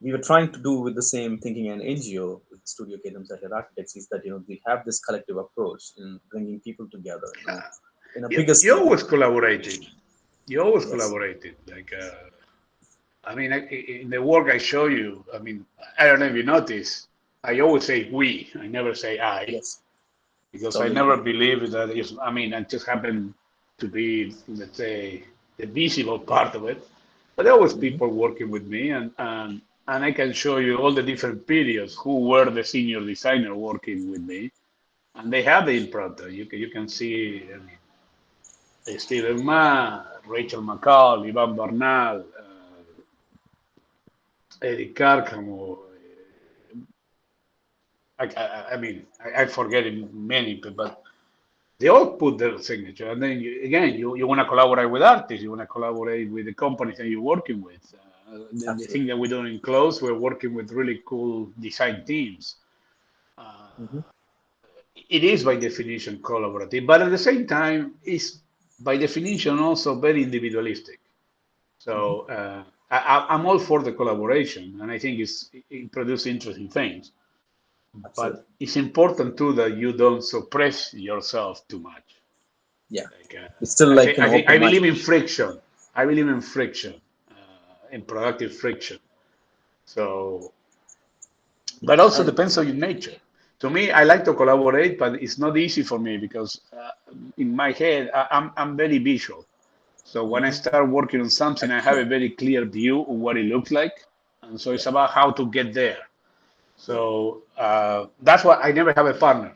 we were trying to do with the same Thinking and NGO with Studio Ketham Santosh Architects is that, we have this collective approach in bringing people together, in a bigger you scale. always collaborated. You always Yes. collaborated. I mean, in the work I show you, I mean, I don't know if you notice, I always say we. I never say I Yes. because I Totally never agree. believe that. I mean, I just happen to be, let's say, the visible part of it. But there always Hmm. people working with me, and I can show you all the different periods who were the senior designer working with me, and they have the impronta. You can see I mean, Steven Ma, Rachel McCall, Ivan Bernal, Eric Carcamo. I mean, I forget many, but they all put their signature. And then again, you want to collaborate with artists, you want to collaborate with the companies that you're working with. The thing Absolutely. that we're doing close, we're working with really cool design teams. Uh, Hmm. it is by definition collaborative, but at the same time, it's by definition also very individualistic. Hmm. So I'm all for the collaboration, and I think it produces interesting things. Absolutely. But it's important too that you don't suppress yourself too much. Yeah. Like It's still like, I open believe minded. in friction. I believe in friction, in productive friction. So, but also And depends on your nature. To me, I like to collaborate, but it's not easy for me because in my head, I'm very visual. So when I mhm. start working on something, I have a very clear view of what it looks like, and so Yeah. it's about how to get there. Yeah. So that's why I never have a partner.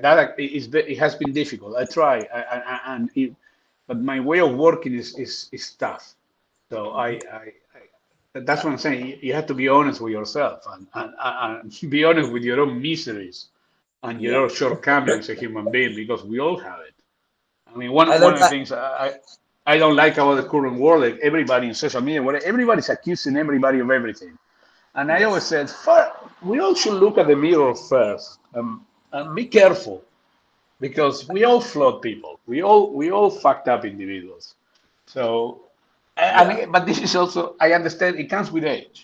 That it has been difficult. I try, but my way of working is tough. So Hmm. that's what I'm saying. You have to be honest with yourself and be honest with your own miseries and your Yeah. own shortcomings as a human being because we all have it. I mean, I one like of the that. things I don't like about the current world, like everybody in social media, where everybody's accusing everybody of everything. And I always Yes. said, we all should look at the mirror first and be careful because we all flawed people. We all fucked up individuals. So, Yeah. but this is also I understand it comes with age.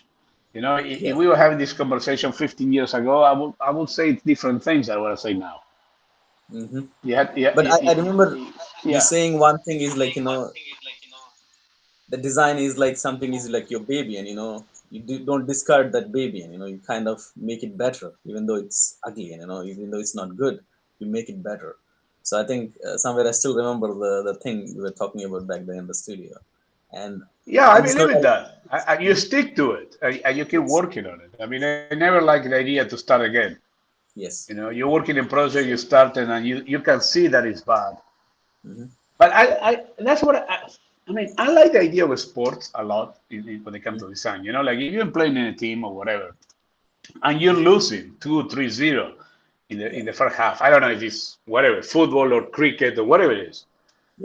You know, if Yes. we were having this conversation 15 years ago, I would say different things than what I say now. Hmm. Yeah, But I remember you yeah. saying one thing is like, the design is like something is like your baby, and don't discard that baby, and you kind of make it better, even though it's ugly, and even though it's not good, you make it better. So I think somewhere I still remember the thing we were talking about back then in the studio. And Yeah, I on this believe note, in that. You Mhm. stick to it, and you keep Yes. working on it. I mean, I never like the idea to start again. Yes. You're working a project you started, and you can see that it's bad. Hmm. But that's what I mean. I like the idea of sports a lot when it comes to design. Like if you're playing in a team or whatever, and you're losing 2 3-0 in Yeah. the first half. I don't know if it's whatever football or cricket or whatever it is.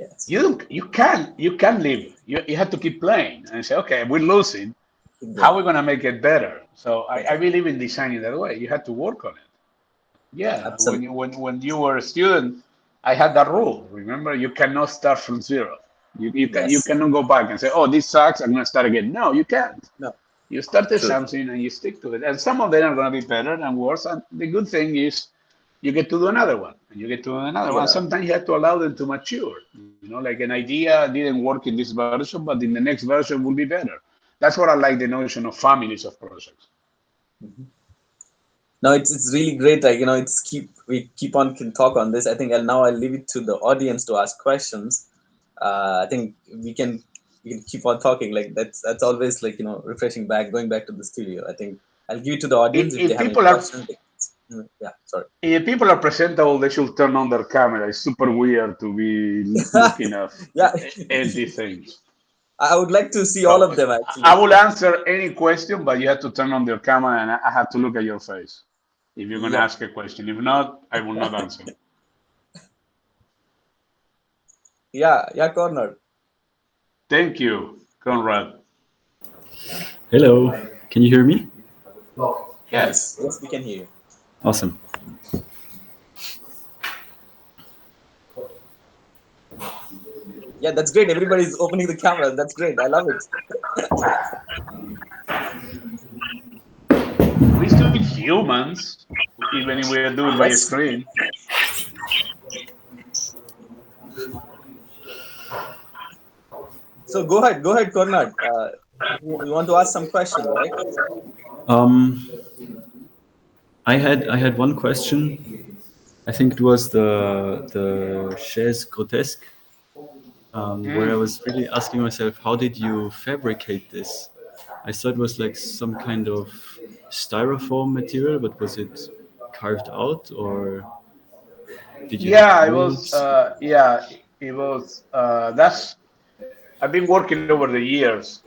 Yes. You can't leave. You have to keep playing and say, okay, we're losing. Keep How are going. we gonna make it better? So I Better. believe in designing that way. You have to work on it. Yeah, Absolutely. when you were a student, I had that rule. Remember, you cannot start from zero. You Yes. cannot go back and say, "Oh, this sucks. I'm gonna start again." No, you can't. No. You started True. something and you stick to it. And some of them are gonna be better and worse. And the good thing is, you get to do another one, and you get to do another one. Yeah. Sometimes you have to allow them to mature. Like an idea didn't work in this version, but in the next version will be better. That's what I like the notion of families of projects. Mhm. No, it's really great. Like, it's we keep on can talk on this. I think I'll leave it to the audience to ask questions. I think we can keep on talking. Like, that's always like, refreshing, going back to the studio. I think I'll give it to the audience if they If have any people are questions. Yeah, sorry. If people are presentable, they should turn on their camera. It's super weird to be looking at Yeah, empty things. I would like to see all So of them I actually. will answer any question, but you have to turn on your camera and I have to look at your face if you're going to Yep. ask a question. If not, I will not answer. Yeah, yeah, corner. Thank you, Conrad. Hello, can you hear me? Yes. Yes, yes, we can hear you. Awesome. Yeah, that's great. Everybody's opening the camera. That's great. I love it. We're still humans, even if we are doing by a Yes. screen. So go ahead, Cornard. You want to ask some questions, right? Um, I had one question. I think it was the chaise grotesque, where I Mm. was really asking myself, how did you fabricate this? I thought it was like some kind of styrofoam material, but was it carved out or did you have Yeah, it was. woods? It was. I've been working over the years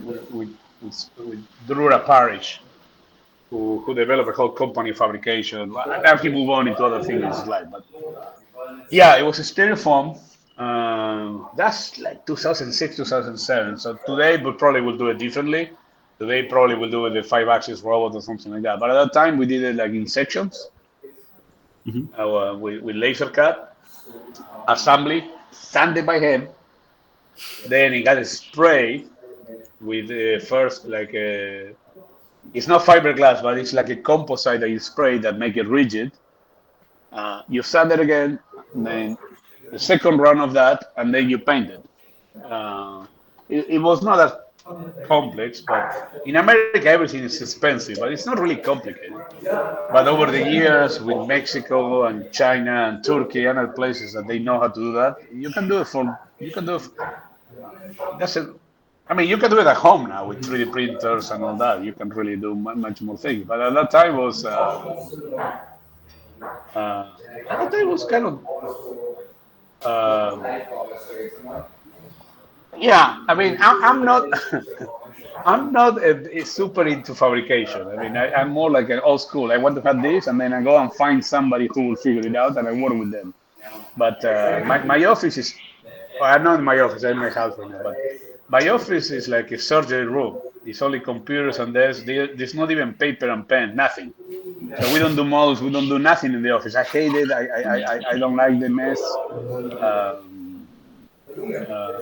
with Drura Parish, who developed a whole company fabrication. Now he moved on into other things in his life, but yeah, it was a styrofoam. That's like 2006, 2007. So today we probably will do it differently. Today probably will do it with a five-axis robot or something like that. But at that time we did it like in sections. with laser cut, assembly, sanded by hand. Then it got sprayed with first like a, it's not fiberglass, but it's like a composite that you spray that make it rigid. You sand it again, and then the second run of that, and then you paint it. It was not as complex, but in America everything is expensive, but it's not really complicated. But over the years, with Mexico and China and Turkey and other places that they know how to do that, you can do it for you can do it. It doesn't. I mean, you can do it at home now with 3D printers and all that. You can really do much more things. But at that time was kind of um, yeah. I mean, I'm not. I'm not super into fabrication. I mean, I'm more like an old school. I want to have this, and then I go and find somebody who will figure it out, and I work with them. But my office is, well, I'm not in my office, I'm in my house right now, but my office is like a surgery room. It's only computers and there's not even paper and pen, nothing. So we don't do models, we don't do nothing in the office. I hate it. I don't like the mess. Um, uh,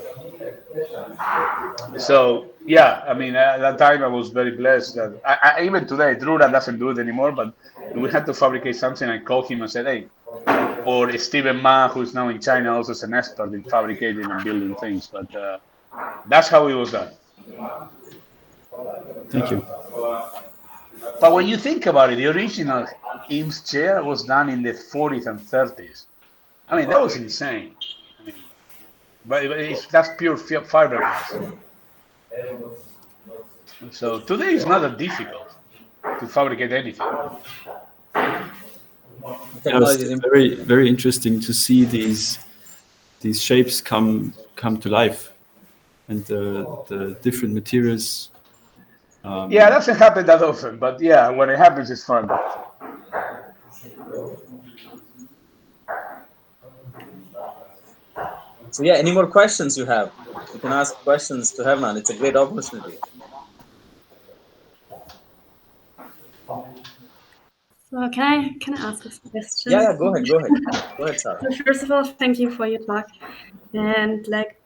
so yeah, I mean, at that time I was very blessed that even today, Drura doesn't do it anymore, but we had to fabricate something. I called him and said, hey, or Stephen Ma, who's now in China, also is an expert in fabricating and building things. But that's how it was done. Thank you. But when you think about it, the original IMS chair was done in the 40s and 30s. I mean, that was insane. I mean, that's pure fiberglass. So today it's not that difficult to fabricate anything. Yeah, it's very very interesting to see these shapes come to life, and the different materials. Yeah, it doesn't happen that often, but yeah, when it happens, it's fun. So yeah, any more questions you have? You can ask questions to Hernan. It's a great opportunity. So can I ask a question? Yeah, go ahead, Sarah. So first of all, thank you for your talk. And like,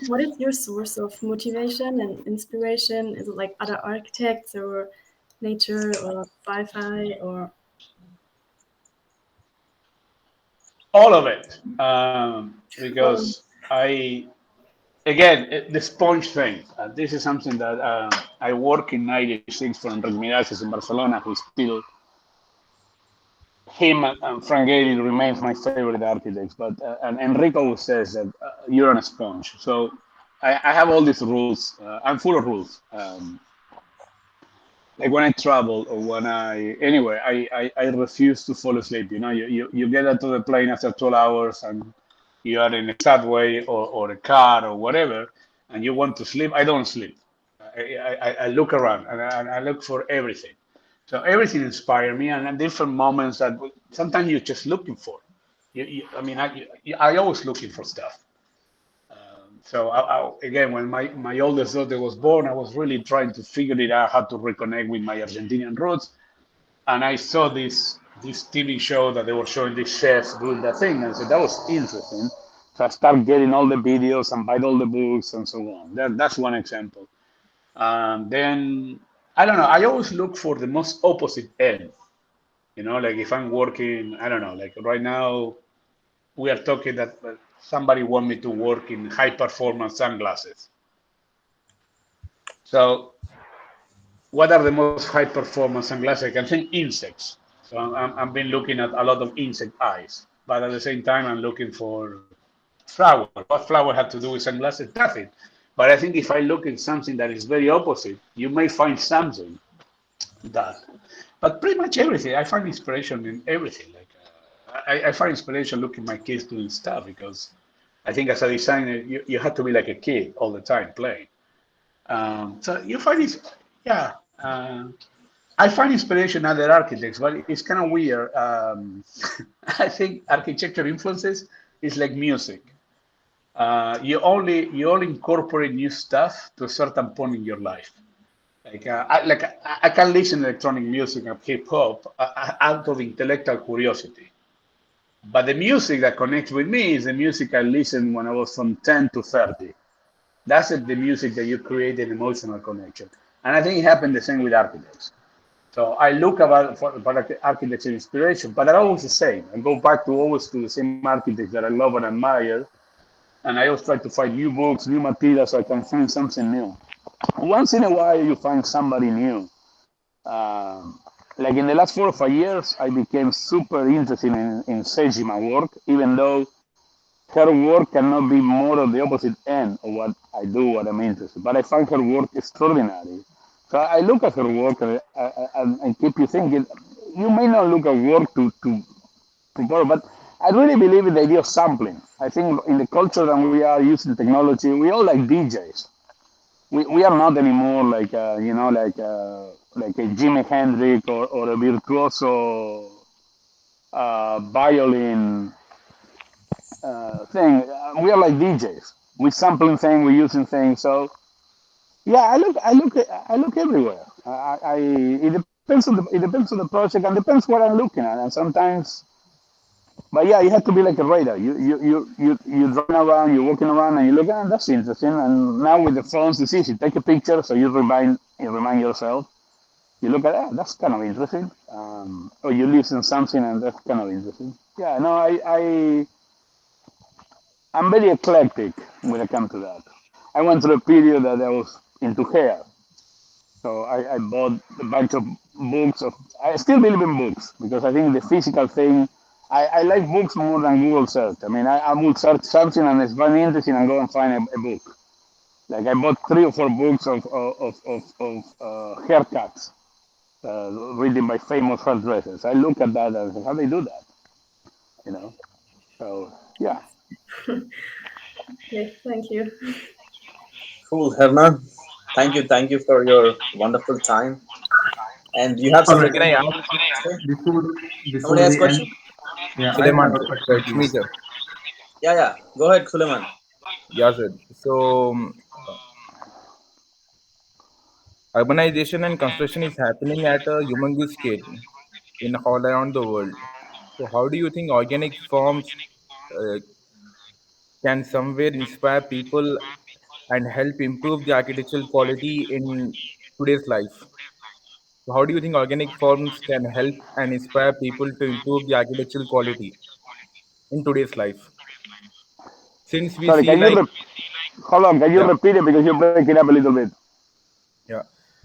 what is your source of motivation and inspiration? Is it like other architects or nature or sci-fi or? All of it, because the sponge thing. This is something that I work in '96 for Enric Miralles in Barcelona, who still him and Frank Gehry remains my favorite architects. But and Enrico always says that you're on a sponge. So I have all these rules. I'm full of rules. Like when I travel or when I refuse to fall asleep. You know, you get onto the plane after 12 hours and you are in a subway or a car or whatever, and you want to sleep. I don't sleep. I look around and I look for everything. So everything inspired me, and different moments that sometimes you're just looking for. I mean, I always looking for stuff. So again, when my oldest daughter was born, I was really trying to figure it out how to reconnect with my Argentinian roots, and I saw this TV show that they were showing these chefs doing that thing, and I said that was interesting. So I started getting all the videos and buy all the books and so on. That's one example. Then I don't know. I always look for the most opposite end. You know, like if I'm working, I don't know. Like right now, we are talking that somebody want me to work in high performance sunglasses. So what are the most high performance sunglasses? I can think insects. So I've been looking at a lot of insect eyes, but at the same time, I'm looking for flower. What flower had to do with sunglasses? Nothing. But I think if I look at something that is very opposite, you may find something that. But pretty much everything, I find inspiration in everything. Like I find inspiration looking at my kids doing stuff because I think as a designer, you have to be like a kid all the time playing. So you find this, yeah. I find inspiration in other architects, but it's kind of weird. I think architecture influences is like music. You only incorporate new stuff to a certain point in your life. I can listen to electronic music and hip hop out of intellectual curiosity. But the music that connects with me is the music I listened when I was from 10 to 30. That's the music that you create an emotional connection. And I think it happened the same with architects. So I look about for architecture inspiration, but they're always the same. I go back to always to the same architects that I love and admire, and I always try to find new books, new materials, so I can find something new. Once in a while, you find somebody new. Like in the last 4 or 5 years, I became super interested in Sejima work, even though her work cannot be more of the opposite end of what I do, what I'm interested. But I find her work extraordinary. So I look at her work and keep you thinking. You may not look at work to borrow, but I really believe in the idea of sampling. I think in the culture that we are using technology, we all like DJs. We are not anymore like like a Jimi Hendrix or a virtuoso violin thing. We are like DJs. We sampling things, we're using things. So yeah, I look everywhere. It depends on the project and depends what I'm looking at. And sometimes, but yeah, you have to be like a radar. You driving around, you're walking around, and you look, at that's interesting. And now with the phones, it's easy. Take a picture, so you remind yourself. You look at that, that's kind of interesting. Or you listen something, and that's kind of interesting. Yeah, no, I'm very eclectic when it comes to that. I went through a period that I was into hair. So I bought a bunch of books. I still believe in books because I think the physical thing, I like books more than Google search. I mean, I will search something and it's very interesting and go and find a book. Like I bought 3 or 4 books of haircuts written by famous hairdressers. I look at that and say, how they do that? You know? So, yeah. Yes, thank you. Cool, Hernan. Thank you for your wonderful time. And you have Okay, something can I ask to say? before Somebody before has we end? question? Yeah, I have Suleiman, a so question it's for me, you. sir. Yeah, yeah. Go ahead, Suleiman. Yeah, sir. So, urbanization and construction is happening at a humongous scale in all around the world. So, how do you think organic forms uh, can somewhere inspire people and help improve the architectural quality in today's life? So, how do you think organic forms can help and inspire people to improve the architectural quality in today's life? Since we Sorry, see like, hold on, can you yeah, repeat it because you're breaking up a little bit? yeah.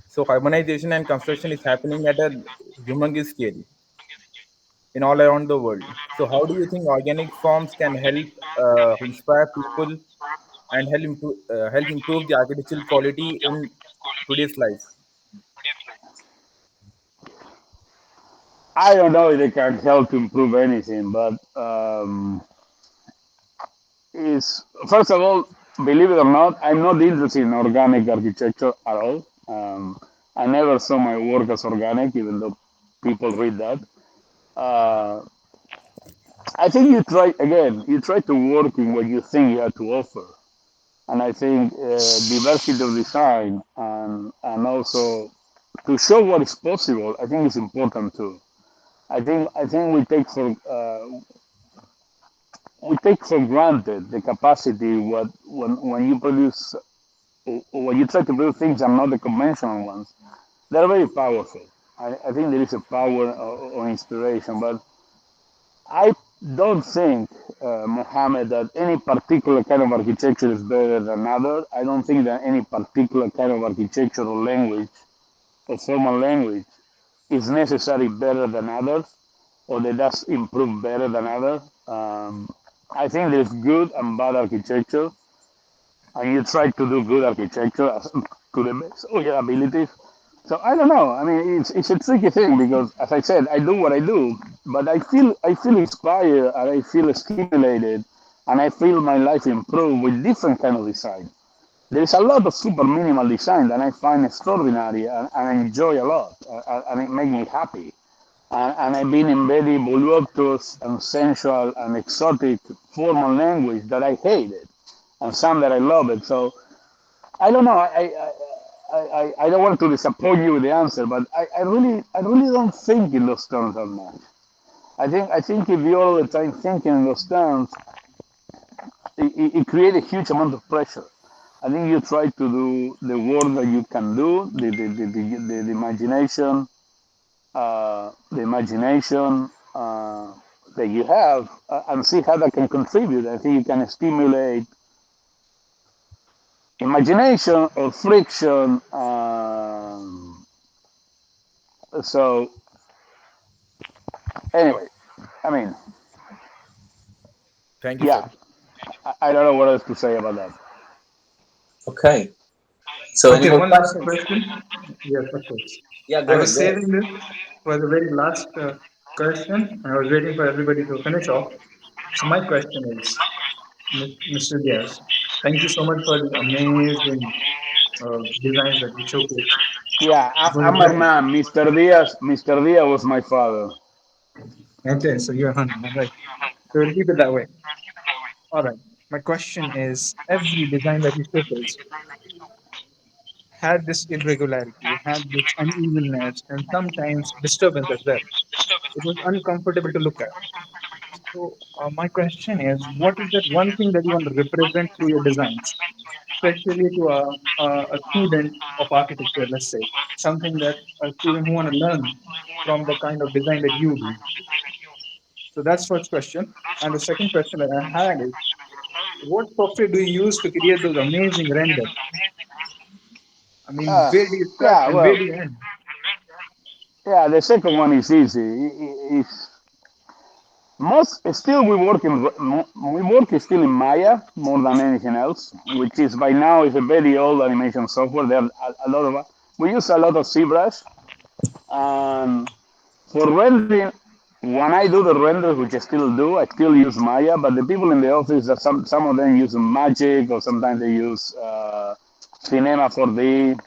So urbanization and construction is happening at a humongous scale in all around the world. So how do you think organic forms can help inspire people and help improve the architectural quality in today's life? I don't know if they can help to improve anything, but is first of all, believe it or not, I'm not interested in organic architecture at all. I never saw my work as organic, even though people read that. Uh, I think you try to work in what you think you have to offer. And I think diversity of design and also to show what is possible, I think is important too. I think we take for granted the capacity what when you produce or when you try to build things that are not the conventional ones. They're very powerful. I think there is a power or inspiration, but I don't think, Mohammed, that any particular kind of architecture is better than other. I don't think that any particular kind of architectural language or formal language is necessarily better than others or that does improve better than others. I think there's good and bad architecture, and you try to do good architecture to the best of your abilities. So I don't know. I mean, it's a tricky thing because, as I said, I do what I do, but I feel inspired and I feel stimulated, and I feel my life improve with different kind of design. There is a lot of super minimal design that I find extraordinary and I enjoy a lot, and it makes me happy. And I've been in very voluptuous and sensual and exotic formal language that I hated, and some that I love it. So I don't know. I don't want to disappoint you with the answer, but I really don't think in those terms that much. I think if you're all the time thinking in those terms, it creates a huge amount of pressure. I think you try to do the work that you can do, the imagination, the imagination that you have, and see how that can contribute. I think you can stimulate imagination or friction. So anyway, I mean, Thank you, sir. yeah, I don't know what else to say about that. Okay. So any Okay, more one last questions? question. Yes, of course. Yeah, I go ahead. was Go ahead. saving this for the very last question. I was waiting for everybody to finish off. So my question is, Mr. Diaz, thank you so much for the amazing designs that you showcased. Yeah, It was I'm very Hernan. Mr. Diaz. Mr. Diaz was my father. okay. So you're Hernan, all right? So we'll keep it that way. All right. My question is, every design that you showcased had this irregularity, had this unevenness, and sometimes disturbance as well. It was uncomfortable to look at. So, my question is, what is that one thing that you want to represent through your designs, especially to a student of architecture, let's say, something that a student who want to learn from the kind of design that you do? So that's first question. And the second question that I had is, what software do you use to create those amazing renders? I mean, Uh, where do you start yeah, and where well, do you end? yeah. The second one is easy. It's most still we work still in Maya more than anything else, which is by now is a very old animation software. There are a lot of we use a lot of ZBrush, and for rendering, when I do the renders, which I still do, I still use Maya. But the people in the office, that some of them use Magic, or sometimes they use Cinema 4D,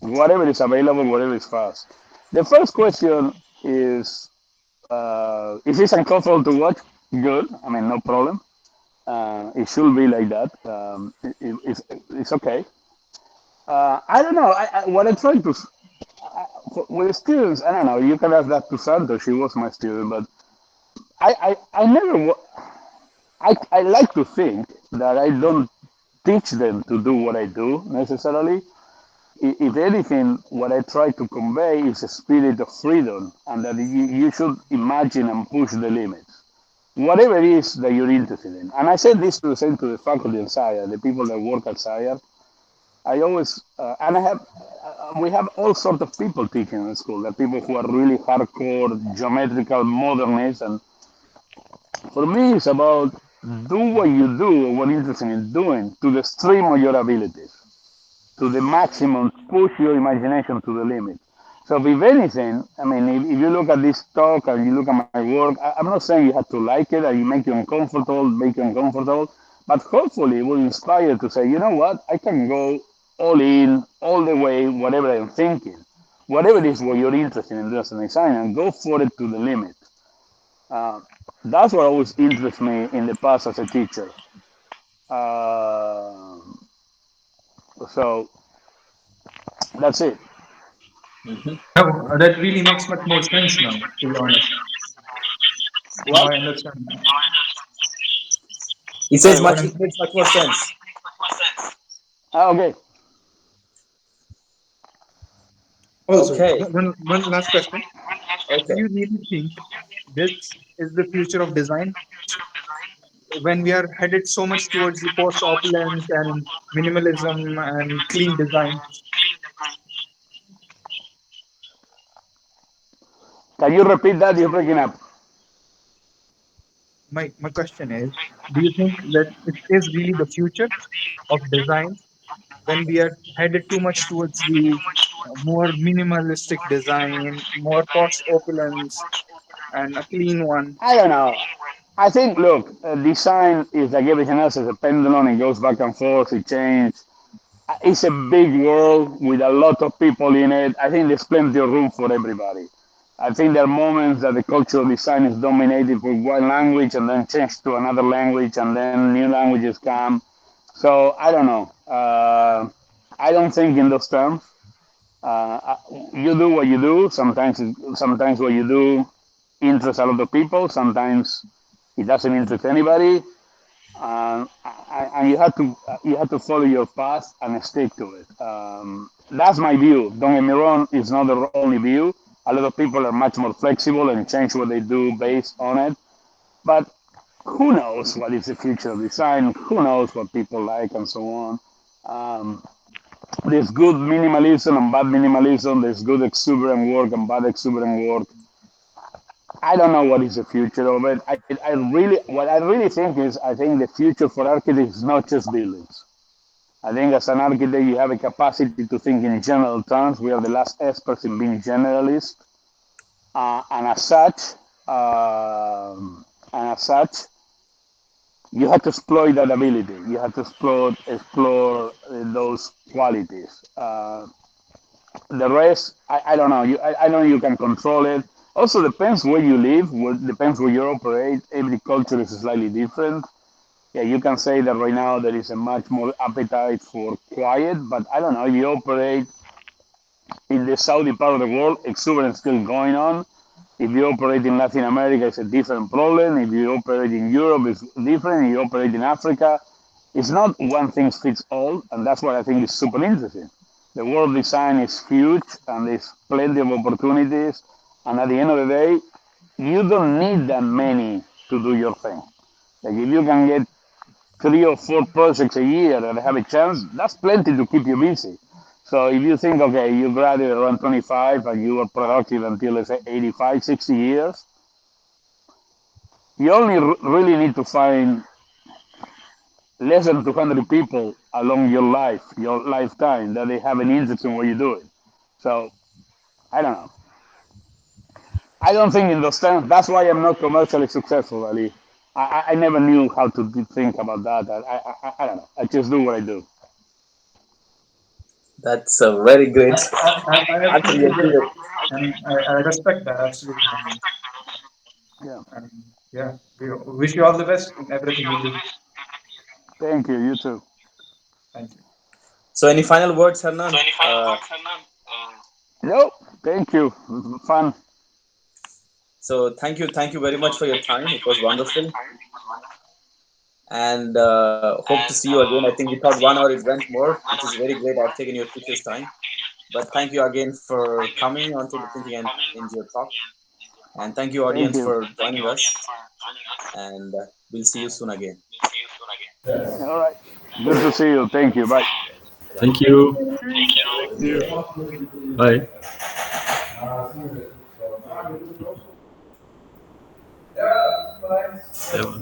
whatever is available, whatever is fast. The first question is this uncomfortable to watch? Good. I mean, no problem. It should be like that. It's okay. I don't know. What I try to with students, I don't know. You can ask that to Santo. She was my student, but I never. I like to think that I don't teach them to do what I do necessarily. If anything, what I try to convey is a spirit of freedom, and that you should imagine and push the limits, whatever it is that you're interested in. And I said this to the same to the faculty in SIRE, the people that work at SIRE. I always and I have we have all sorts of people teaching in school. There are people who are really hardcore geometrical modernists, and for me, it's about do what you do or what you're interested in doing to the stream of your abilities, to the maximum, push your imagination to the limit. So, if anything, I mean, if you look at this talk and you look at my work, I'm not saying you have to like it or you make you uncomfortable, but hopefully it will inspire to say, you know what, I can go all in, all the way, whatever I'm thinking, whatever it is what you're interested in as a design, and go for it to the limit. Uh, that's what always interests me in the past as a teacher. Uh, so that's it. Hmm. Oh, that really makes much more sense now, to be honest. Now What? I understand. He says Sorry, What much. what? It I'm makes much more sense. Okay. also, Okay. one last question. Do Okay. you really think this is the future of design when we are headed so much towards the post opulence and minimalism and clean design? Can you repeat that? You're breaking up. My question is, do you think that it is really the future of design when we are headed too much towards the more minimalistic design, more post opulence, and a clean one? I don't know. I think, look, design is like everything else. It's a pendulum. It goes back and forth. It changes. It's a big world with a lot of people in it. I think there's plenty of room for everybody. I think there are moments that the cultural design is dominated with one language and then changed to another language, and then new languages come. So I don't know. I don't think in those terms. You do what you do. Sometimes what you do. interests a lot of people. Sometimes it doesn't interest anybody, and you have to follow your path and stick to it. That's my view. Don't get me wrong; it's not the only view. A lot of people are much more flexible and change what they do based on it. But who knows what is the future of design? Who knows what people like and so on? Um, there's good minimalism and bad minimalism. There's good exuberant work and bad exuberant work. I don't know what is the future of it. What I really think is, I think the future for architects is not just buildings. I think as an architect, you have a capacity to think in general terms. We are the last experts in being generalists, and as such, you have to exploit that ability. You have to explore those qualities. The rest, I don't know. I know you can control it. Also depends where you live. Depends where you operate. Every culture is slightly different. Yeah, you can say that right now there is a much more appetite for quiet, but I don't know. If you operate in the Saudi part of the world, exuberance still going on. If you operate in Latin America, it's a different problem. If you operate in Europe, it's different. If you operate in Africa, it's not one thing fits all, and that's what I think is super interesting. The world design is huge, and there's plenty of opportunities. And at the end of the day, you don't need that many to do your thing. Like if you can get 3 or 4 projects a year that have a chance, that's plenty to keep you busy. So if you think, okay, you graduate around 25 and you are productive until let's say 85, 60 years, you only really need to find less than 200 people along your lifetime, that they have an interest in what you're doing. So I don't know. I don't think in those terms. That's why I'm not commercially successful, Ali. I never knew how to think about that. I don't know. I just do what I do. That's a very great I answer absolutely you get it, give. and I respect that absolutely. Yeah. And yeah, we wish you all the best in everything you do. Thank you. You too. Thank you. So, any final words, Hernan? No, thank you. Fun. So, thank you very much for your time. It was wonderful, and hope to see you again. I think we thought 1 hour it went more, which is very great. I've taken your precious time, but thank you again for coming onto the Thinking and NGO talk, and thank you, Thank audience, you. for joining us. And we'll see you soon again. All right. Good to see you. Thank you. Bye. Thank Thank you. you. Bye. Bye. Servus.